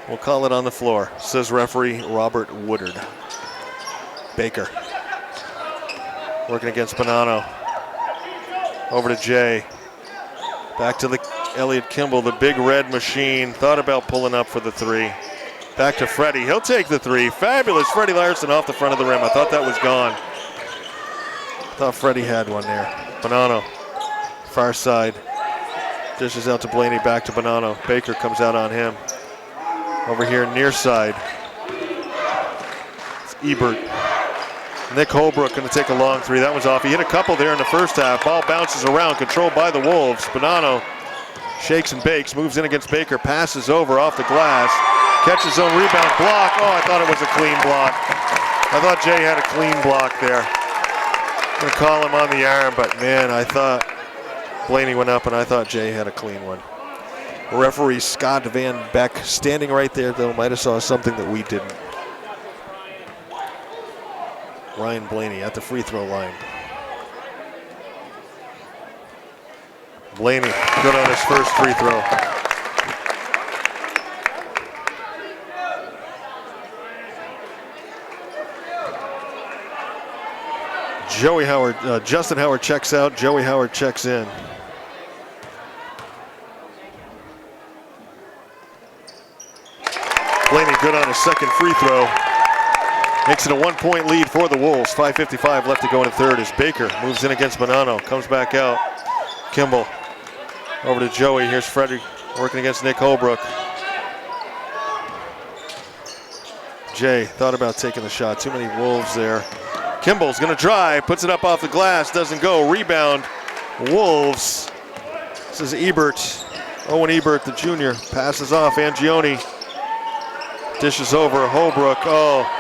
We'll call it on the floor, says referee Robert Woodard. Baker working against Bonanno. Over to Jay. Back to the Elliot Kimball, the big red machine. Thought about pulling up for the three. Back to Freddie. He'll take the three. Fabulous Freddie Larson off the front of the rim. I thought that was gone. Thought Freddie had one there. Bonanno, far side. Dishes out to Blaney, back to Bonanno. Baker comes out on him. Over here near side. It's Ebert. Nick Holbrook going to take a long three. That was off. He hit a couple there in the first half. Ball bounces around, controlled by the Wolves. Bonanno shakes and bakes, moves in against Baker, passes over off the glass, catches his own rebound, block. Oh, I thought it was a clean block. I thought Jay had a clean block there. I'm going to call him on the arm, but man, I thought Blaney went up and I thought Jay had a clean one. Referee Scott Van Beck standing right there, though, might have saw something that we didn't. Ryan Blaney at the free throw line. Blaney good on his first free throw. Justin Howard checks out, Joey Howard checks in. Blaney good on his second free throw. Makes it a 1-point lead for the Wolves. 5:55 left to go in the third as Baker moves in against Bonanno. Comes back out. Kimball over to Joey. Here's Freddie working against Nick Holbrook. Jay thought about taking the shot. Too many Wolves there. Kimball's going to drive. Puts it up off the glass. Doesn't go. Rebound. Wolves. This is Ebert. Owen Ebert, the junior. Passes off. Angioni. Dishes over. Holbrook. Oh.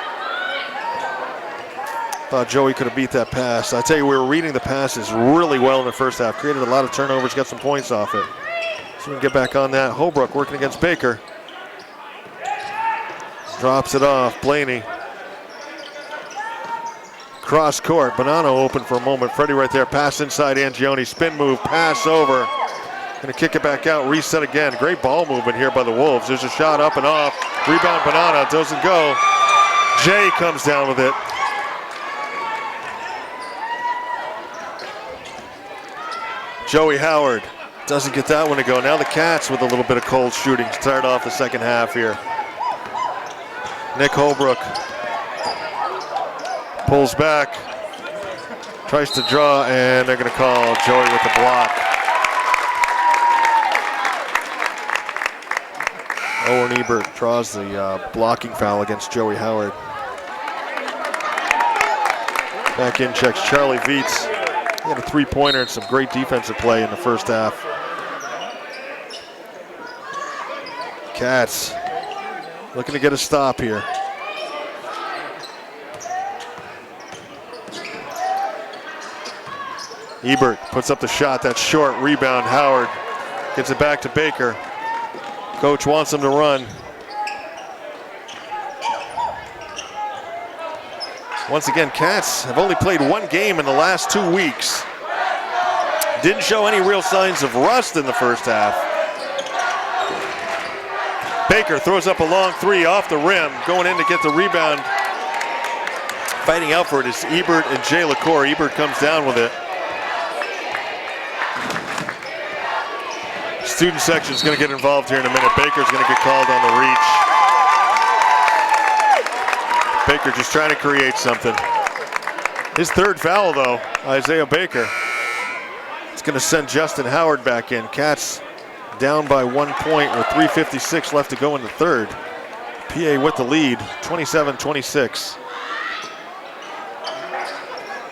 Thought Joey could have beat that pass. I tell you, we were reading the passes really well in the first half. Created a lot of turnovers, got some points off it. So we can get back on that. Holbrook working against Baker. Drops it off. Blaney. Cross court. Bonanno open for a moment. Freddie right there. Pass inside Angioni. Spin move. Pass over. Going to kick it back out. Reset again. Great ball movement here by the Wolves. There's a shot up and off. Rebound Bonanno. Doesn't go. Jay comes down with it. Joey Howard doesn't get that one to go. Now the Cats with a little bit of cold shooting to start off the second half here. Nick Holbrook pulls back, tries to draw, and they're going to call Joey with the block. Owen Ebert draws the blocking foul against Joey Howard. Back in checks Charlie Viets. He had a three-pointer and some great defensive play in the first half. Cats looking to get a stop here. Ebert puts up the shot. That's short. Rebound. Howard gets it back to Baker. Coach wants him to run. Once again, Cats have only played one game in the last 2 weeks. Didn't show any real signs of rust in the first half. Baker throws up a long three off the rim, going in to get the rebound. Fighting out for it is Ebert and Jay LaCour. Ebert comes down with it. Student section is going to get involved here in a minute. Baker's going to get called on the reach. Baker just trying to create something. His third foul, though, Isaiah Baker. It's going to send Justin Howard back in. Cats down by 1 point with 3:56 left to go in the third. PA with the lead, 27-26.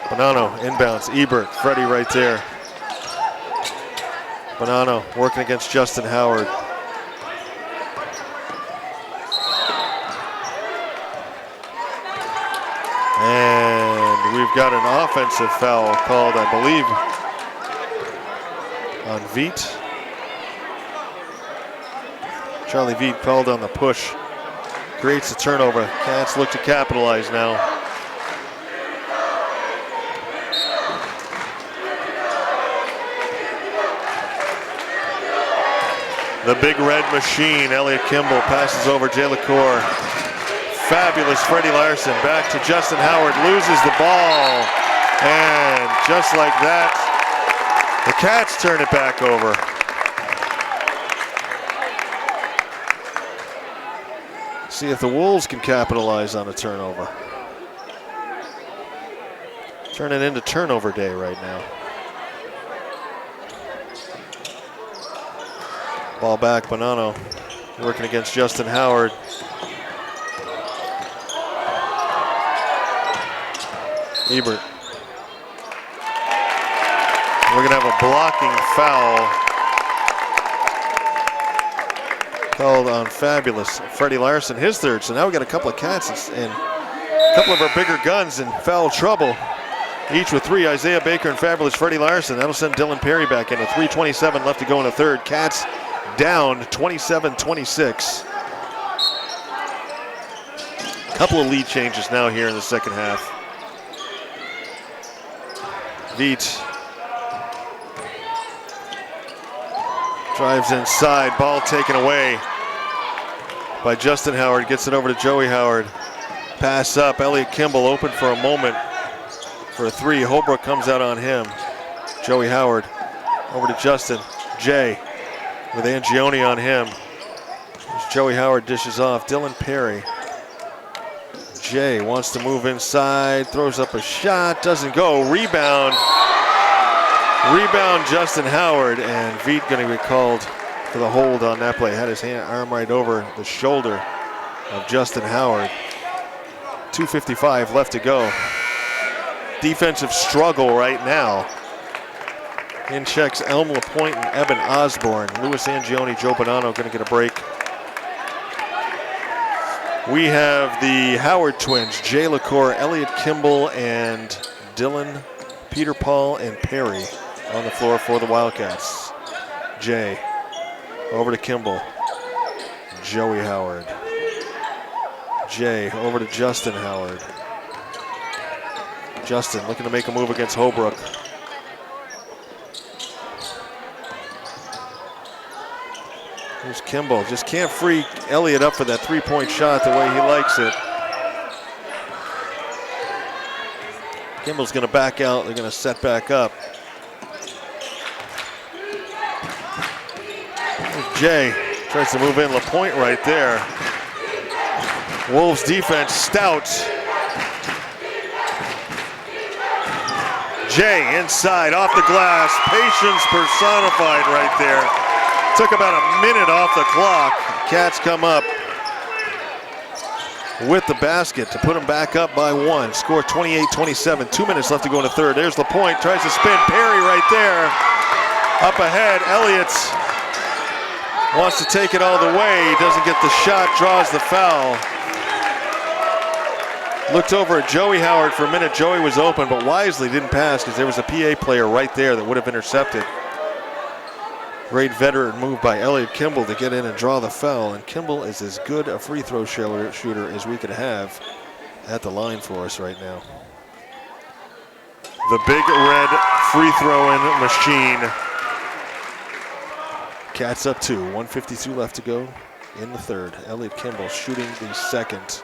Bonanno inbounds. Ebert, Freddie right there. Bonanno working against Justin Howard. And we've got an offensive foul called, I believe, on Viet. Charlie Veet called on the push. Creates the turnover. Cats look to capitalize now. The big red machine, Elliot Kimball, passes over Jay LaCour. Fabulous Freddie Larson, back to Justin Howard, loses the ball. And just like that, the Cats turn it back over. See if the Wolves can capitalize on a turnover. Turn it into turnover day right now. Ball back, Bonanno working against Justin Howard. Ebert. We're gonna have a blocking foul called on Fabulous Freddie Larson, his third. So now we got a couple of Cats and a couple of our bigger guns in foul trouble. Each with 3, Isaiah Baker and Fabulous Freddie Larson. That'll send Dylan Perry back in with 3:27 left to go in the third. Cats down 27-26. Couple of lead changes now here in the second half. Veet drives inside, ball taken away by Justin Howard, gets it over to Joey Howard. Pass up, Elliot Kimball open for a moment for a 3. Holbrook comes out on him. Joey Howard over to Justin. Jay with Angioni on him. As Joey Howard dishes off, Dylan Perry. Jay wants to move inside, throws up a shot, doesn't go. Rebound Justin Howard, and Veet going to be called for the hold on that play. Had his arm right over the shoulder of Justin Howard. 2:55 left to go. Defensive struggle right now. In checks Elm LaPointe and Evan Osborne. Louis Angioni, Joe Bonanno going to get a break. We have the Howard twins, Jay LaCour, Elliot Kimball, and Dylan, Peter Paul, and Perry on the floor for the Wildcats. Jay over to Kimball. Joey Howard. Jay over to Justin Howard. Justin looking to make a move against Holbrook. Here's Kimball. Just can't free Elliott up for that three-point shot the way he likes it. Kimball's going to back out. They're going to set back up. Jay tries to move in. LaPointe right there. Wolves defense stout. Jay inside, off the glass. Patience personified right there. Took about a minute off the clock. Cats come up with the basket to put them back up by 1. Score 28-27. 2 minutes left to go in the third. There's LaPointe, tries to spin. Perry right there. Up ahead, Elliott wants to take it all the way. He doesn't get the shot, draws the foul. Looked over at Joey Howard for a minute. Joey was open, but wisely didn't pass because there was a PA player right there that would have intercepted. Great veteran move by Elliot Kimball to get in and draw the foul, and Kimball is as good a free throw shooter as we could have at the line for us right now. The big red free throwing machine. Cats up 2, 1:52 left to go in the third. Elliot Kimball shooting the second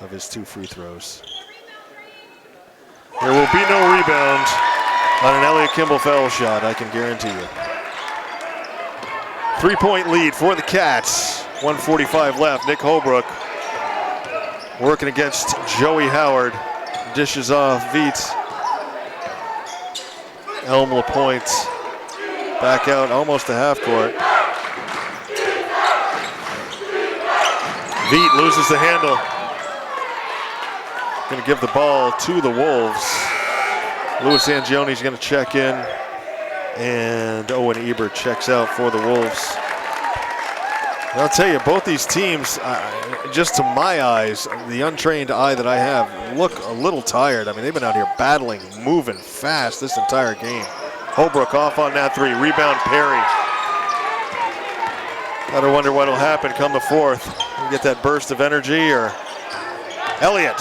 of his 2 free throws. There will be no rebound on an Elliot Kimball foul shot, I can guarantee you. 3-point lead for the Cats. 1:45 left. Nick Holbrook working against Joey Howard. Dishes off Veet. Elm LaPointe back out almost to half court. Veet loses the handle. Going to give the ball to the Wolves. Louis Angioni's going to check in, and Owen Ebert checks out for the Wolves. And I'll tell you, both these teams, just to my eyes, the untrained eye that I have, look a little tired. I mean, they've been out here battling, moving fast this entire game. Holbrook off on that 3. Rebound Perry. Gotta wonder what'll happen come the fourth. You get that burst of energy, or Elliott.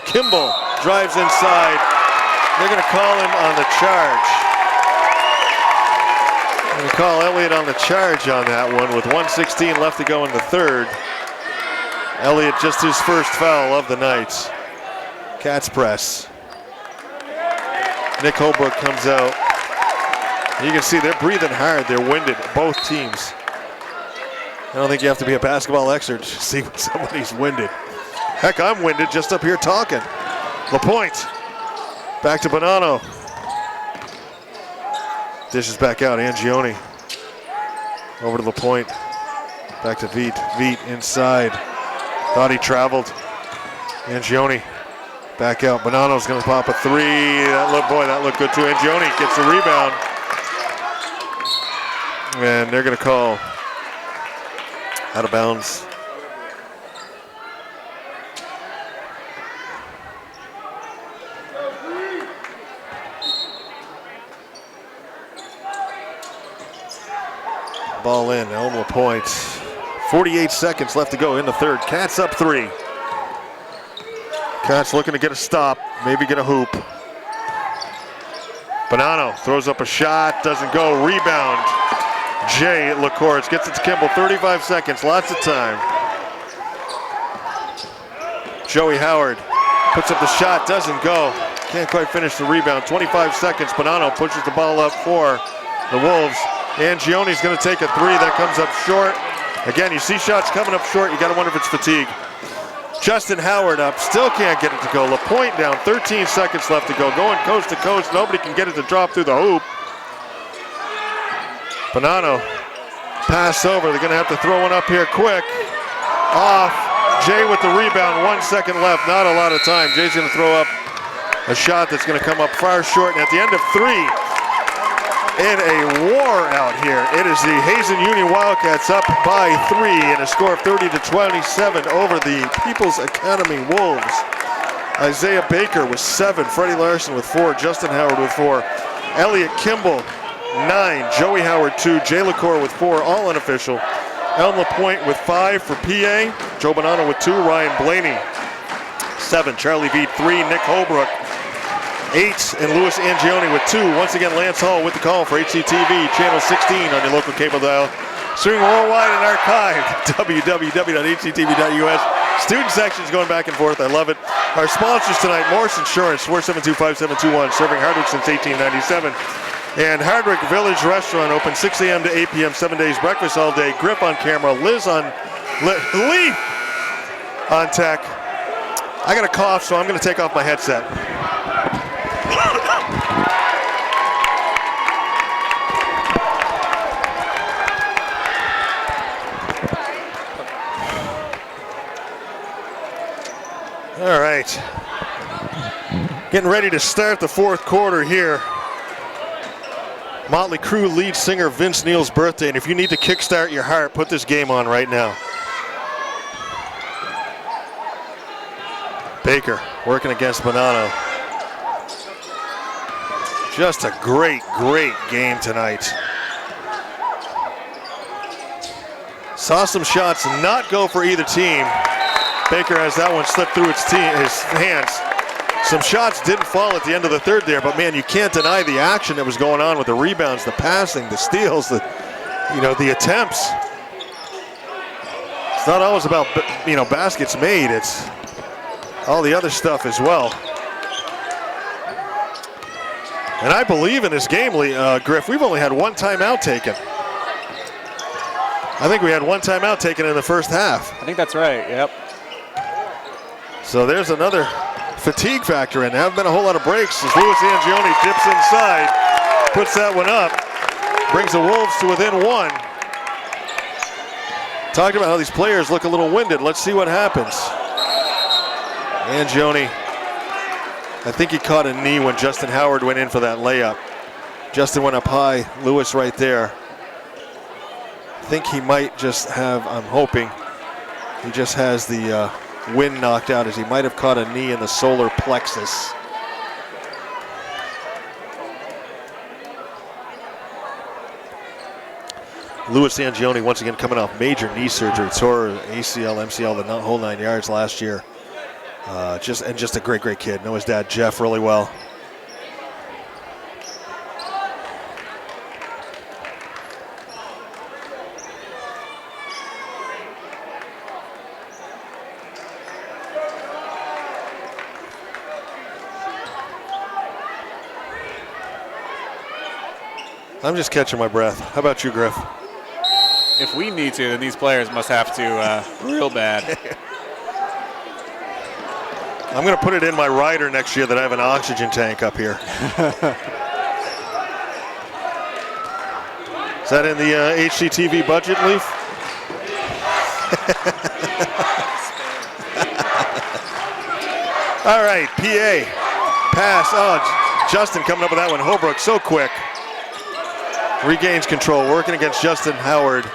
Kimball drives inside. They're gonna call him on the charge. They're gonna call Elliott on the charge on that one with 1:16 left to go in the third. Elliott just his first foul of the night. Cats press. Nick Holbrook comes out. You can see they're breathing hard. They're winded, both teams. I don't think you have to be a basketball expert to see when somebody's winded. Heck, I'm winded just up here talking. LaPointe, back to Bonanno. Dishes back out, Angione. Over to LaPointe, back to Veet. Veet inside, thought he traveled. Angione, back out. Bonanno's gonna pop a three. That looked good too. Angione gets the rebound. And they're gonna call out of bounds. Ball in, Elm LaPointe. 48 seconds left to go in the third. Cats up 3. Cats looking to get a stop, maybe get a hoop. Bonanno throws up a shot, doesn't go, rebound. Jay LaCourse gets it to Kimball, 35 seconds, lots of time. Joey Howard puts up the shot, doesn't go. Can't quite finish the rebound, 25 seconds. Bonanno pushes the ball up for the Wolves. Angione's gonna take a three, that comes up short. Again, you see shots coming up short, you gotta wonder if it's fatigue. Justin Howard up, still can't get it to go. LaPointe down, 13 seconds left to go. Going coast to coast, nobody can get it to drop through the hoop. Bonanno, pass over, they're gonna have to throw one up here quick. Off, Jay with the rebound, 1 second left, not a lot of time. Jay's gonna throw up a shot that's gonna come up far short, and at the end of 3, in a war out here, it is the Hazen Union Wildcats up by 3 in a score of 30-27 over the People's Academy Wolves. Isaiah Baker with 7, Freddie Larson with 4, Justin Howard with 4, Elliott Kimball 9, Joey Howard 2, Jay LaCour with 4, all unofficial. Elm LaPointe with 5 for PA, Joe Bonanno with 2, Ryan Blaney 7, Charlie Veet 3, Nick Holbrook 8, and Louis Angione with 2. Once again, Lance Hall with the call for HCTV, channel 16 on your local cable dial. Streaming worldwide and archived, www.hctv.us. Student sections going back and forth, I love it. Our sponsors tonight, Morse Insurance, 472-5721, serving Hardwick since 1897. And Hardwick Village Restaurant, open 6 a.m. to 8 p.m., 7 days, breakfast all day. Griff on camera, Lee on tech. I got a cough, so I'm going to take off my headset. All right, getting ready to start the fourth quarter here. Motley Crue lead singer Vince Neil's birthday, and if you need to kickstart your heart, put this game on right now. Baker working against Bonanno. Just a great, great game tonight. Saw some shots not go for either team. Baker has that one slip through his hands. Some shots didn't fall at the end of the third there, but man, you can't deny the action that was going on with the rebounds, the passing, the steals, the attempts. It's not always about, baskets made. It's all the other stuff as well. And I believe in this game, Griff, we've only had one timeout taken. I think we had one timeout taken in the first half. I think that's right, yep. So there's another fatigue factor in. There haven't been a whole lot of breaks as Louis Angione dips inside, puts that one up, brings the Wolves to within 1. Talking about how these players look a little winded. Let's see what happens. Angione, I think he caught a knee when Justin Howard went in for that layup. Justin went up high, Louis right there. I think he might just have, I'm hoping, he just has the wind knocked out as he might have caught a knee in the solar plexus. Louis Angioni once again coming off major knee surgery, tore ACL, MCL, the whole 9 yards last year. Just a great kid. Know his dad Jeff really well. I'm just catching my breath. How about you, Griff? If we need to, then these players must have to real bad. I'm going to put it in my rider next year that I have an oxygen tank up here. Is that in the HCTV budget, Leaf? All right, PA. Pass. Oh, Justin coming up with that one. Holbrook so quick. Regains control, working against Justin Howard.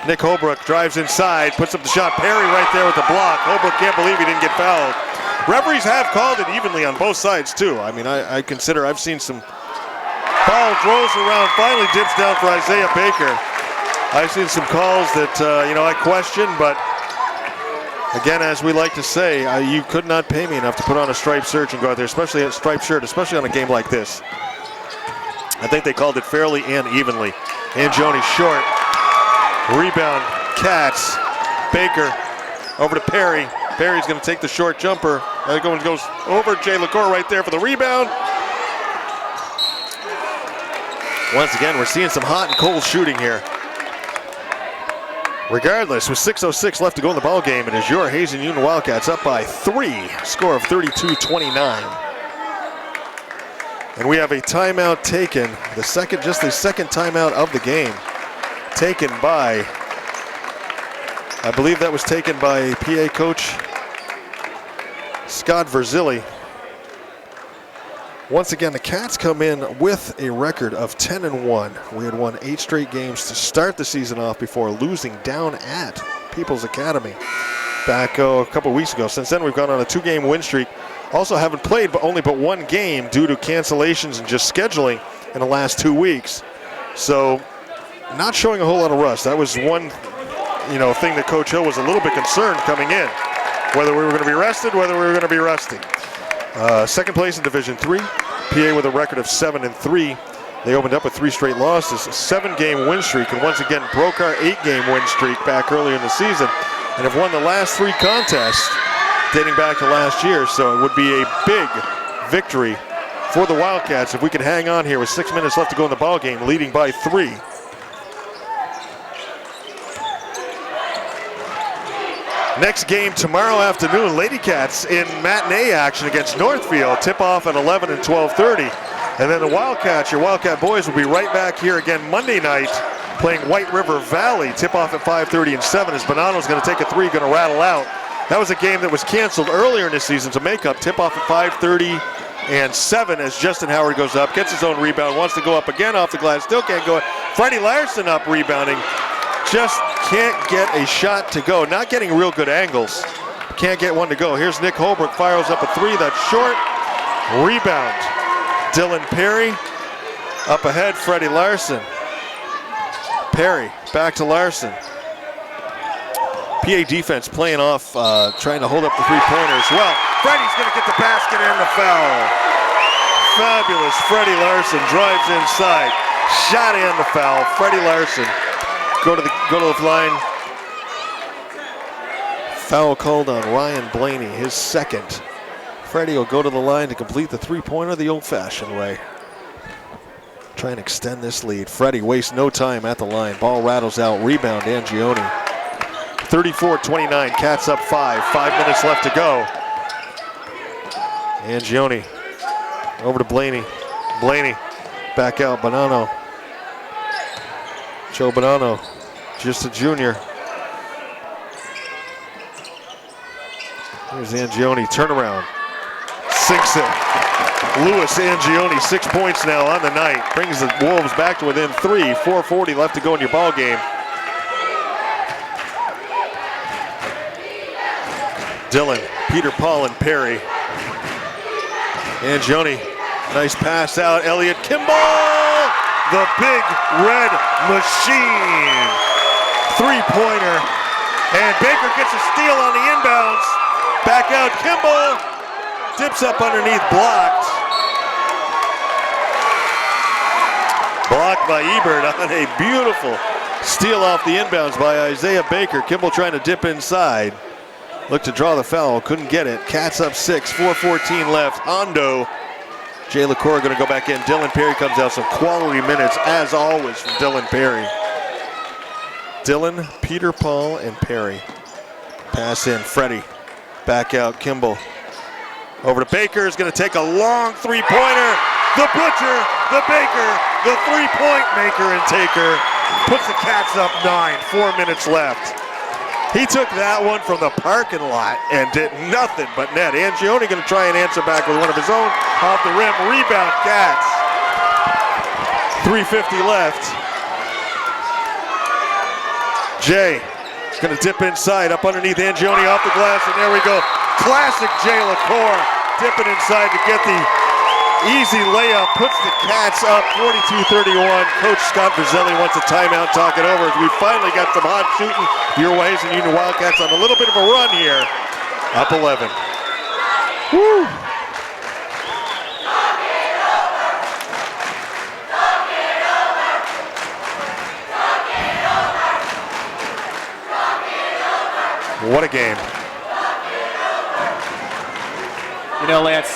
Nick Holbrook drives inside, puts up the shot. Perry right there with the block. Holbrook can't believe he didn't get fouled. Referees have called it evenly on both sides too. I mean, I consider I've seen some ball throws around, finally dips down for Isaiah Baker. I've seen some calls that, I question, but again, as we like to say, you could not pay me enough to put on a striped shirt and go out there, especially a striped shirt, especially on a game like this. I think they called it fairly and evenly. Angioni short. Rebound, Cats. Baker over to Perry. Perry's going to take the short jumper. That one goes over. Jay LaCour right there for the rebound. Once again, we're seeing some hot and cold shooting here. Regardless, with 6:06 left to go in the ball game, it is your Hazen Union Wildcats up by 3, score of 32-29. And we have a timeout taken, the second timeout of the game, taken by, I believe that was taken by PA coach Scott Verzilli. Once again, the Cats come in with a record of 10-1. We had won 8 straight games to start the season off before losing down at People's Academy back a couple weeks ago. Since then, we've gone on a 2-game win streak. Also haven't played but one game due to cancellations and just scheduling in the last 2 weeks. So not showing a whole lot of rust. That was one thing that Coach Hill was a little bit concerned coming in. Whether we were going to be rested, whether we were going to be rusty. Second place in Division 3. PA with a record of 7-3. They opened up with 3 straight losses, a 7-game win streak, and once again broke our 8-game win streak back earlier in the season, and have won the last 3 contests dating back to last year. So it would be a big victory for the Wildcats if we could hang on here with 6 minutes left to go in the ball game, leading by 3. Next game tomorrow afternoon, Lady Cats in matinee action against Northfield. Tip-off at 11 and 12:30. And then the Wildcats, your Wildcat boys, will be right back here again Monday night playing White River Valley. Tip-off at 5:30 and 7 as Bonanno's going to take a 3, going to rattle out. That was a game that was canceled earlier in the season to make up. Tip-off at 5:30 and 7 as Justin Howard goes up, gets his own rebound, wants to go up again off the glass, still can't go. Freddie Larson up rebounding. Just can't get a shot to go. Not getting real good angles. Can't get one to go. Here's Nick Holbrook, fires up a 3. That's short. Rebound. Dylan Perry. Up ahead, Freddie Larson. Perry, back to Larson. PA defense playing off, trying to hold up the 3-pointer as well. Freddie's going to get the basket and the foul. Fabulous. Freddie Larson drives inside. Shot and the foul. Freddie Larson. Go to the line. Foul called on Ryan Blaney, his second. Freddie will go to the line to complete the 3-pointer the old-fashioned way. Try and extend this lead. Freddie wastes no time at the line. Ball rattles out. Rebound, Angioni. 34-29. Cats up 5. 5 minutes left to go. Angioni over to Blaney. Blaney back out. Bonanno. Joe Bonanno, just a junior. Here's Angioni, turnaround. Sinks it. Louis Angioni, 6 points now on the night. Brings the Wolves back to within 3. 4:40 left to go in your ball game. Dillon, Peter Paul, and Perry. Angioni, nice pass out. Elliott Kimball! the big red machine. Three-pointer. And Baker gets a steal on the inbounds. Back out Kimball. Dips up underneath, blocked. Blocked by Ebert on a beautiful steal off the inbounds by Isaiah Baker. Kimball trying to dip inside. Looked to draw the foul, couldn't get it. Cats up 6, 4:14 left. Hondo. Jay LaCour going to go back in. Dylan Perry comes out. Some quality minutes, as always, from Dylan Perry. Dylan, Peter Paul, and Perry. Pass in, Freddie. Back out, Kimball. Over to Baker, is going to take a long three-pointer. The Butcher, the Baker, the three-point maker and taker. Puts the Cats up 9, 4 minutes left. He took that one from the parking lot and did nothing but net. Angione going to try and answer back with one of his own off the rim. Rebound, Cats. 3:50 left. Jay going to dip inside, up underneath Angione off the glass, and there we go. Classic Jay LaCour dipping inside to get the easy layup, puts the Cats up 42-31. Coach Scott Verzelli wants a timeout, talk it over. We finally got some hot shooting your ways, and Union Wildcats on a little bit of a run here. Up 11. Woo! What a game. You know, Lance,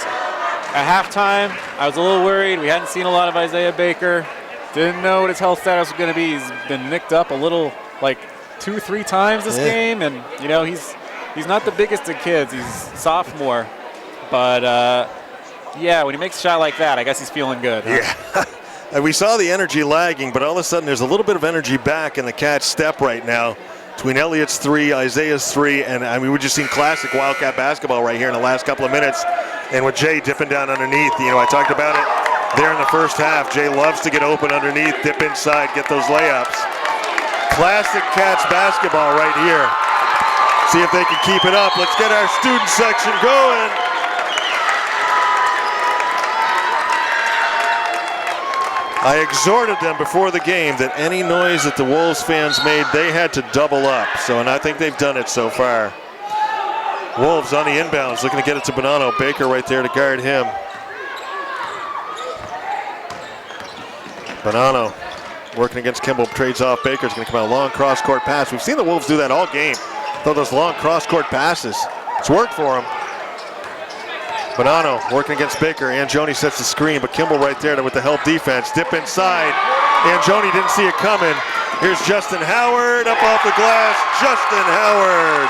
at halftime, I was a little worried. We hadn't seen a lot of Isaiah Baker. Didn't know what his health status was going to be. He's been nicked up a little, like 2-3 times this game, and you know he's not the biggest of kids. He's sophomore, but yeah, when he makes a shot like that, I guess he's feeling good. Huh? Yeah, we saw the energy lagging, but all of a sudden there's a little bit of energy back in the Cats' step right now. Between Elliott's 3, Isaiah's 3, and I mean, we've just seen classic Wildcat basketball right here in the last couple of minutes. And with Jay dipping down underneath, you know, I talked about it there in the first half. Jay loves to get open underneath, dip inside, get those layups. Classic Cats basketball right here. See if they can keep it up. Let's get our student section going. I exhorted them before the game that any noise that the Wolves fans made, they had to double up. And I think they've done it so far. Wolves on the inbounds, looking to get it to Bonanno. Baker right there to guard him. Bonanno working against Kimball, trades off. Baker's going to come out, long cross-court pass. We've seen the Wolves do that all game. Throw those long cross-court passes. It's worked for them. Bonanno working against Baker. Angione sets the screen, but Kimball right there with the help defense. Dip inside. Angione didn't see it coming. Here's Justin Howard up off the glass. Justin Howard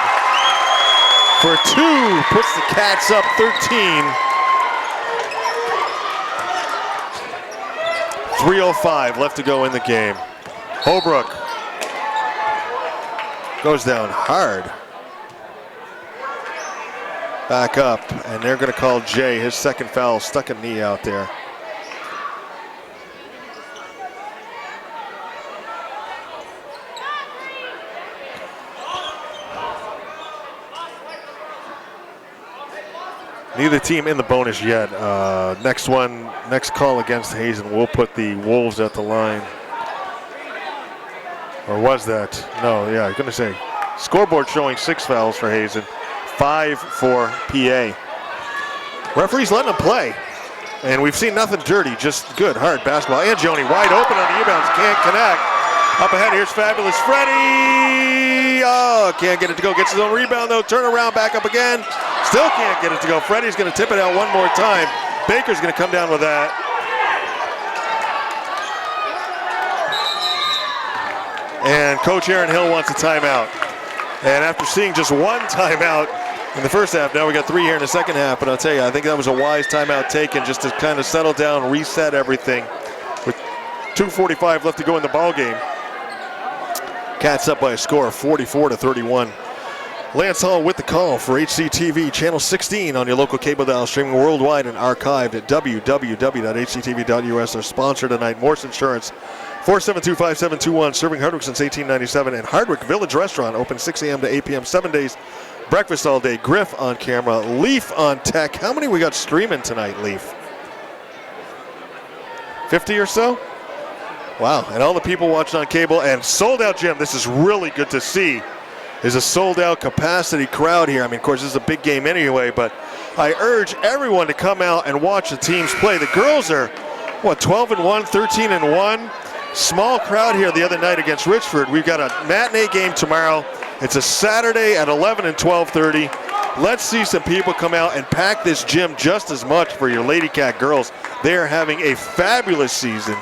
for 2 puts the Cats up 13. 3:05 left to go in the game. Holbrook goes down hard. Back up, and they're going to call Jay. His second foul, stuck a knee out there. Neither team in the bonus yet. Next call against Hazen will put the Wolves at the line. Or was that? No, yeah, I was going to say. Scoreboard showing 6 fouls for Hazen. 5 for PA. Referee's letting them play. And we've seen nothing dirty, just good, hard basketball. Angione wide open on the inbounds, can't connect. Up ahead, here's Fabulous Freddie. Oh, can't get it to go. Gets his own rebound though, turn around, back up again. Still can't get it to go. Freddie's gonna tip it out one more time. Baker's gonna come down with that. And Coach Aaron Hill wants a timeout. And after seeing just one timeout in the first half, now we got 3 here in the second half. But I'll tell you, I think that was a wise timeout taken just to kind of settle down, reset everything. With 2:45 left to go in the ball game. Cats up by a score of 44-31. Lance Hall with the call for HCTV Channel 16 on your local cable dial, streaming worldwide and archived at www.hctv.us. Our sponsor tonight, Morse Insurance. 472-5721, serving Hardwick since 1897, and Hardwick Village Restaurant, open 6 a.m. to 8 p.m. 7 days. Breakfast all day. Griff on camera. Leaf on tech. How many we got streaming tonight, Leaf? 50 or so? Wow, and all the people watching on cable and sold out gym. This is really good to see. There's a sold out capacity crowd here. I mean, of course, this is a big game anyway, but I urge everyone to come out and watch the teams play. The girls are, 12-1, 13-1. Small crowd here the other night against Richford. We've got a matinee game tomorrow. It's a Saturday at 11 and 12:30. Let's see some people come out and pack this gym just as much for your Lady Cat girls. They are having a fabulous season.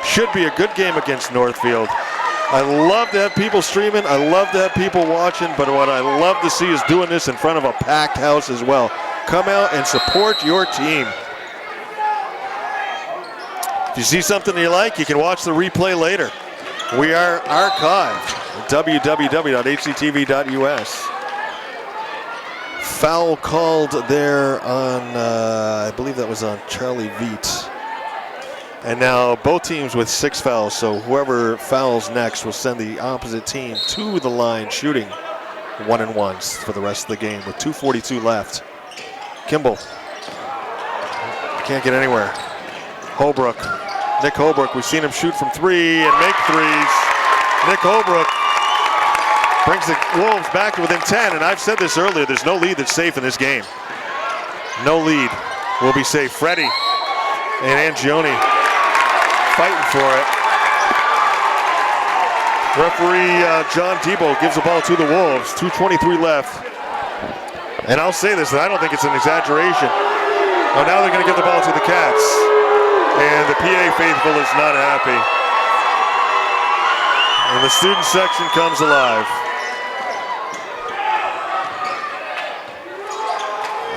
Should be a good game against Northfield. I love to have people streaming. I love to have people watching, but what I love to see is doing this in front of a packed house as well. Come out and support your team. If you see something you like, you can watch the replay later. We are archived at www.hctv.us. Foul called there on, I believe that was on Charlie Veet. And now both teams with 6 fouls, so whoever fouls next will send the opposite team to the line shooting 1-and-1s for the rest of the game with 2:42 left. Kimball can't get anywhere. Holbrook, Nick Holbrook, we've seen him shoot from 3 and make threes. Nick Holbrook brings the Wolves back to within 10, and I've said this earlier, there's no lead that's safe in this game. No lead will be safe. Freddie and Angioni fighting for it. Referee John Tebow gives the ball to the Wolves. 2:23 left. And I'll say this, and I don't think it's an exaggeration. Oh, now they're going to give the ball to the Cats. And the PA faithful is not happy. And the student section comes alive.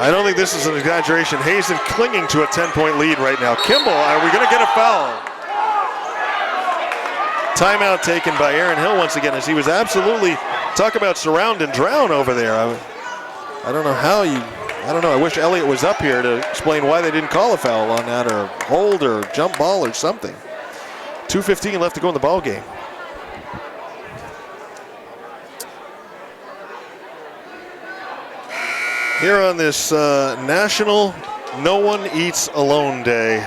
I don't think this is an exaggeration. Hazen clinging to a 10-point lead right now. Kimball, are we going to get a foul? Timeout taken by Aaron Hill once again, as he was absolutely, talk about surround and drown over there. I don't know how you, I don't know. I wish Elliott was up here to explain why they didn't call a foul on that, or hold or jump ball or something. 2:15 left to go in the ball game. Here on this National No One Eats Alone Day.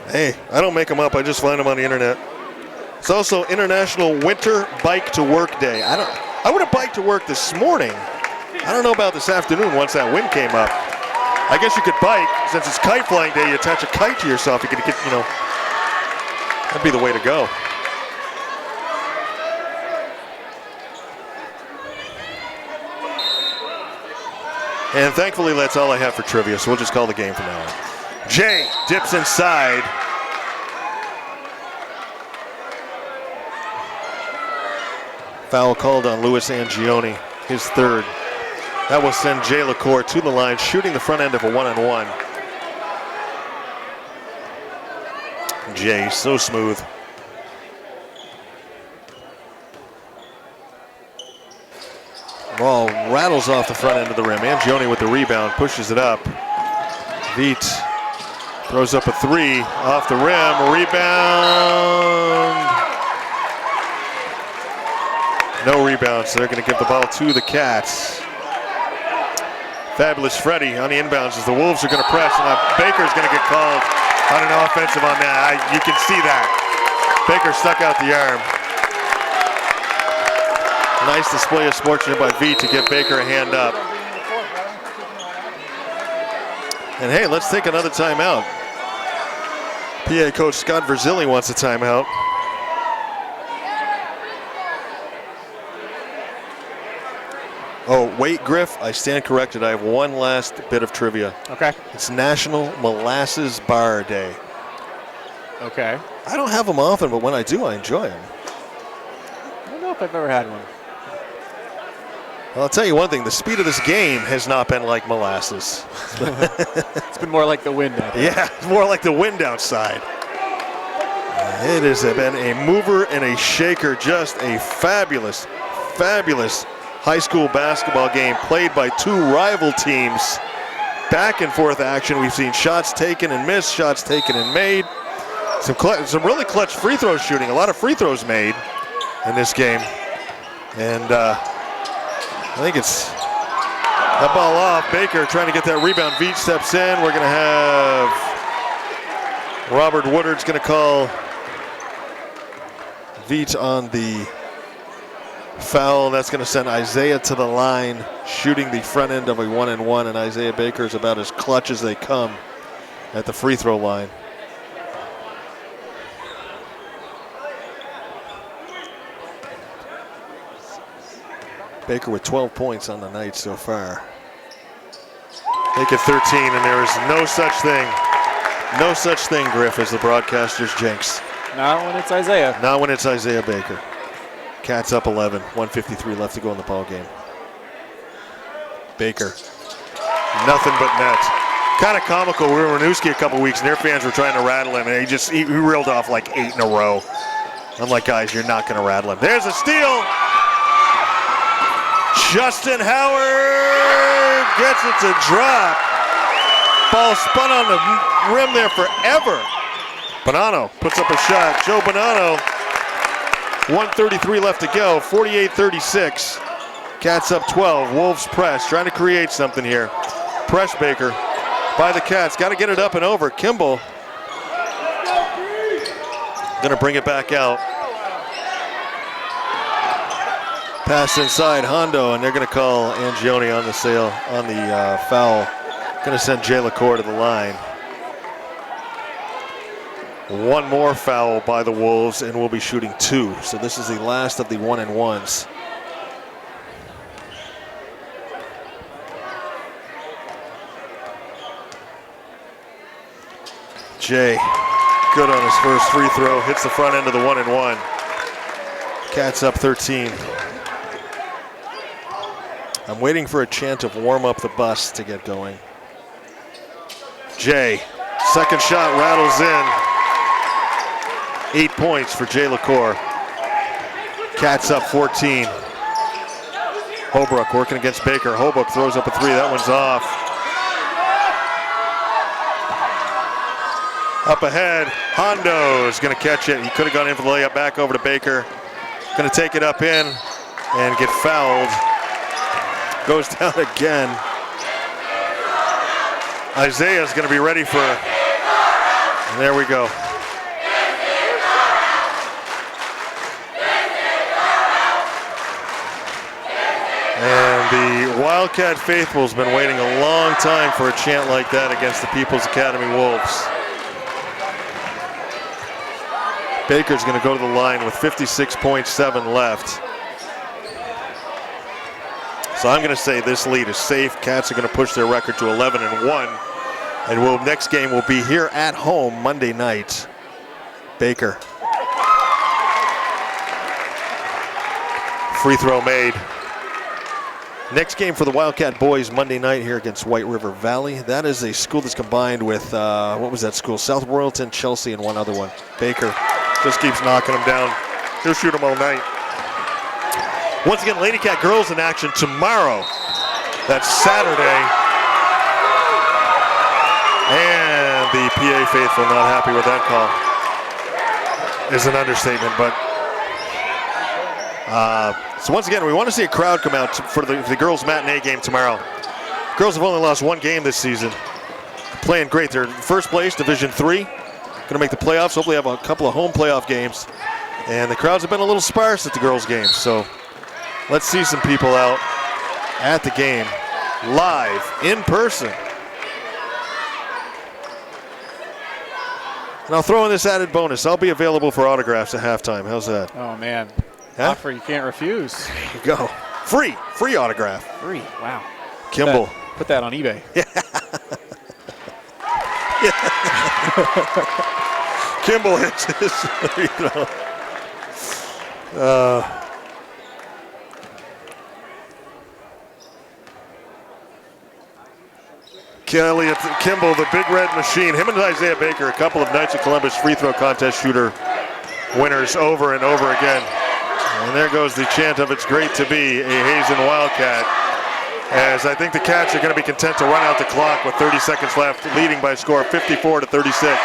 Hey, I don't make them up, I just find them on the internet. It's also International Winter Bike to Work Day. I would have biked to work this morning. I don't know about this afternoon once that wind came up. I guess you could bike, since it's kite flying day, you attach a kite to yourself, you could get, that'd be the way to go. And thankfully, that's all I have for trivia, so we'll just call the game from now on. Jay dips inside. Foul called on Louis Angioni, his third. That will send Jay LaCour to the line, shooting the front end of a 1-on-1. Jay, so smooth. Ball rattles off the front end of the rim. Angioni with the rebound, pushes it up. Veet throws up a 3 off the rim. Rebound. No rebound, so they're going to give the ball to the Cats. Fabulous Freddie on the inbounds as the Wolves are going to press, and Baker's going to get called on an offensive on that. You can see that. Baker stuck out the arm. Nice display of sportsmanship by Veet to give Baker a hand up. And hey, let's take another timeout. PA coach Scott Verzilli wants a timeout. Oh, wait, Griff, I stand corrected. I have one last bit of trivia. Okay. It's National Molasses Bar Day. Okay. I don't have them often, but when I do, I enjoy them. I don't know if I've ever had one. Well, I'll tell you one thing. The speed of this game has not been like molasses. It's been more like the wind out there. Yeah, it's more like the wind outside. It has been a mover and a shaker. Just a fabulous, fabulous high school basketball game played by two rival teams. Back and forth action. We've seen shots taken and missed, shots taken and made. Some really clutch free throw shooting. A lot of free throws made in this game. And I think it's that ball off. Baker trying to get that rebound. Veet steps in. We're Robert Woodard's going to call Veet on the foul. That's going to send Isaiah to the line, shooting the front end of a 1-and-1, and Isaiah Baker is about as clutch as they come at the free throw line. Baker with 12 points on the night so far. Make it 13, and there is no such thing, Griff, as the broadcaster's jinx. Not when it's Isaiah. Not when it's Isaiah Baker. Cats up 11, 1:53 left to go in the ball game. Baker, nothing but net. Kind of comical. We were in Winooski a couple weeks, and their fans were trying to rattle him, and he reeled off like 8 in a row. I'm like, guys, you're not going to rattle him. There's a steal. Justin Howard gets it to drop. Ball spun on the rim there forever. Bonanno puts up a shot. Joe Bonanno, 1:33 left to go, 48-36. Cats up 12, Wolves press, trying to create something here. Press Baker by the Cats, got to get it up and over. Kimball gonna bring it back out. Pass inside, Hondo, and they're going to call Angione on the foul. Going to send Jay LaCour to the line. One more foul by the Wolves, and we'll be shooting 2. So this is the last of the 1-and-1s. Jay, good on his first free throw, hits the front end of the 1-and-1. Cats up 13. I'm waiting for a chant of warm up the bus to get going. Jay, second shot rattles in. 8 points for Jay LaCour. Cats up 14. Holbrook working against Baker. Holbrook throws up a 3, that one's off. Up ahead, Hondo is gonna catch it. He could have gone in for the layup, back over to Baker. Gonna take it up in and get fouled. Goes down again. Isaiah's going to be ready for, and there we go. And the Wildcat faithful's been waiting a long time for a chant like that against the People's Academy Wolves. Baker's going to go to the line with 56.7 left. So I'm going to say this lead is safe. Cats are going to push their record to 11-1. And next game will be here at home Monday night. Baker. Free throw made. Next game for the Wildcat boys Monday night here against White River Valley. That is a school that's combined with, what was that school? South Royalton, Chelsea, and one other one. Baker just keeps knocking them down. He'll shoot them all night. Once again, Lady Cat girls in action tomorrow. That's Saturday. And the PA faithful not happy with that call. Is an understatement, but so once again, we want to see a crowd come out for the girls' matinee game tomorrow. Girls have only lost 1 game this season. Playing great. They're in first place, Division III. Going to make the playoffs. Hopefully have a couple of home playoff games. And the crowds have been a little sparse at the girls' games, so let's see some people out at the game, live, in person. And I'll throw in this added bonus. I'll be available for autographs at halftime. How's that? Oh, man. Huh? Offer you can't refuse. There you go. Free autograph. Free, wow. Kimball. Put that on eBay. Kimball hits his, Kimball, the big red machine. Him and Isaiah Baker, a couple of Knights of Columbus free throw contest shooter winners over and over again. And there goes the chant of "It's great to be a Hazen Wildcat," as I think the Cats are going to be content to run out the clock with 30 seconds left, leading by a score of 54-36.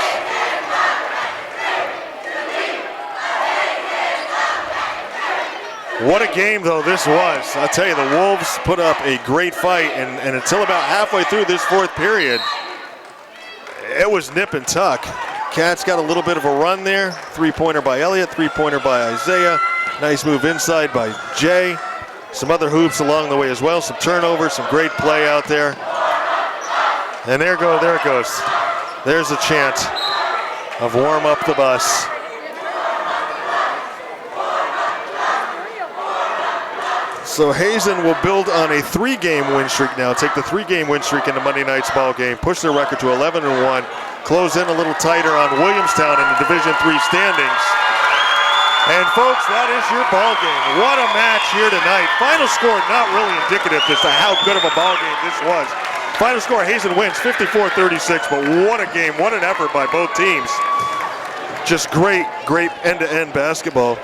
What a game, though, this was. I'll tell you, the Wolves put up a great fight, and until about halfway through this fourth period, it was nip and tuck. Cats got a little bit of a run there. Three-pointer by Elliott, three-pointer by Isaiah. Nice move inside by Jay. Some other hoops along the way as well. Some turnovers, some great play out there. And there it goes. There's a chant of warm up the bus. So Hazen will build on a 3-game win streak now. Take the 3-game win streak into Monday night's ball game. Push their record to 11-1. Close in a little tighter on Williamstown in the Division III standings. And folks, that is your ball game. What a match here tonight. Final score not really indicative as to how good of a ball game this was. Final score, Hazen wins 54-36, but what a game, what an effort by both teams. Just great end-to-end basketball.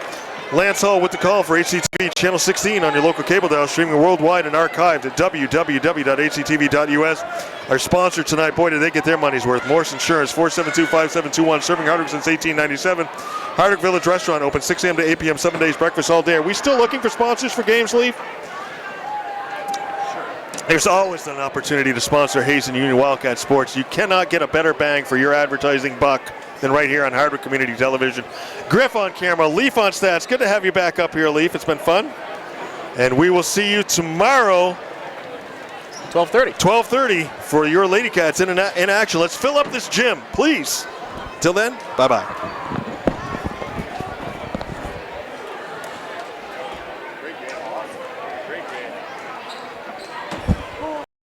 Lance Hall with the call for HCTV Channel 16 on your local cable dial, streaming worldwide and archived at www.hctv.us. Our sponsor tonight, boy, did they get their money's worth. Morse Insurance, 472-5721, serving Hardwick since 1897. Hardwick Village Restaurant, open 6 a.m. to 8 p.m., 7 days, breakfast all day. Are we still looking for sponsors for games, Leaf? There's always an opportunity to sponsor Hazen Union Wildcat Sports. You cannot get a better bang for your advertising buck than right here on Hardwick Community Television. Griff on camera, Leaf on stats. Good to have you back up here, Leaf. It's been fun. And we will see you tomorrow. 12:30 for your Lady Cats in action. Let's fill up this gym, please. Till then, bye-bye.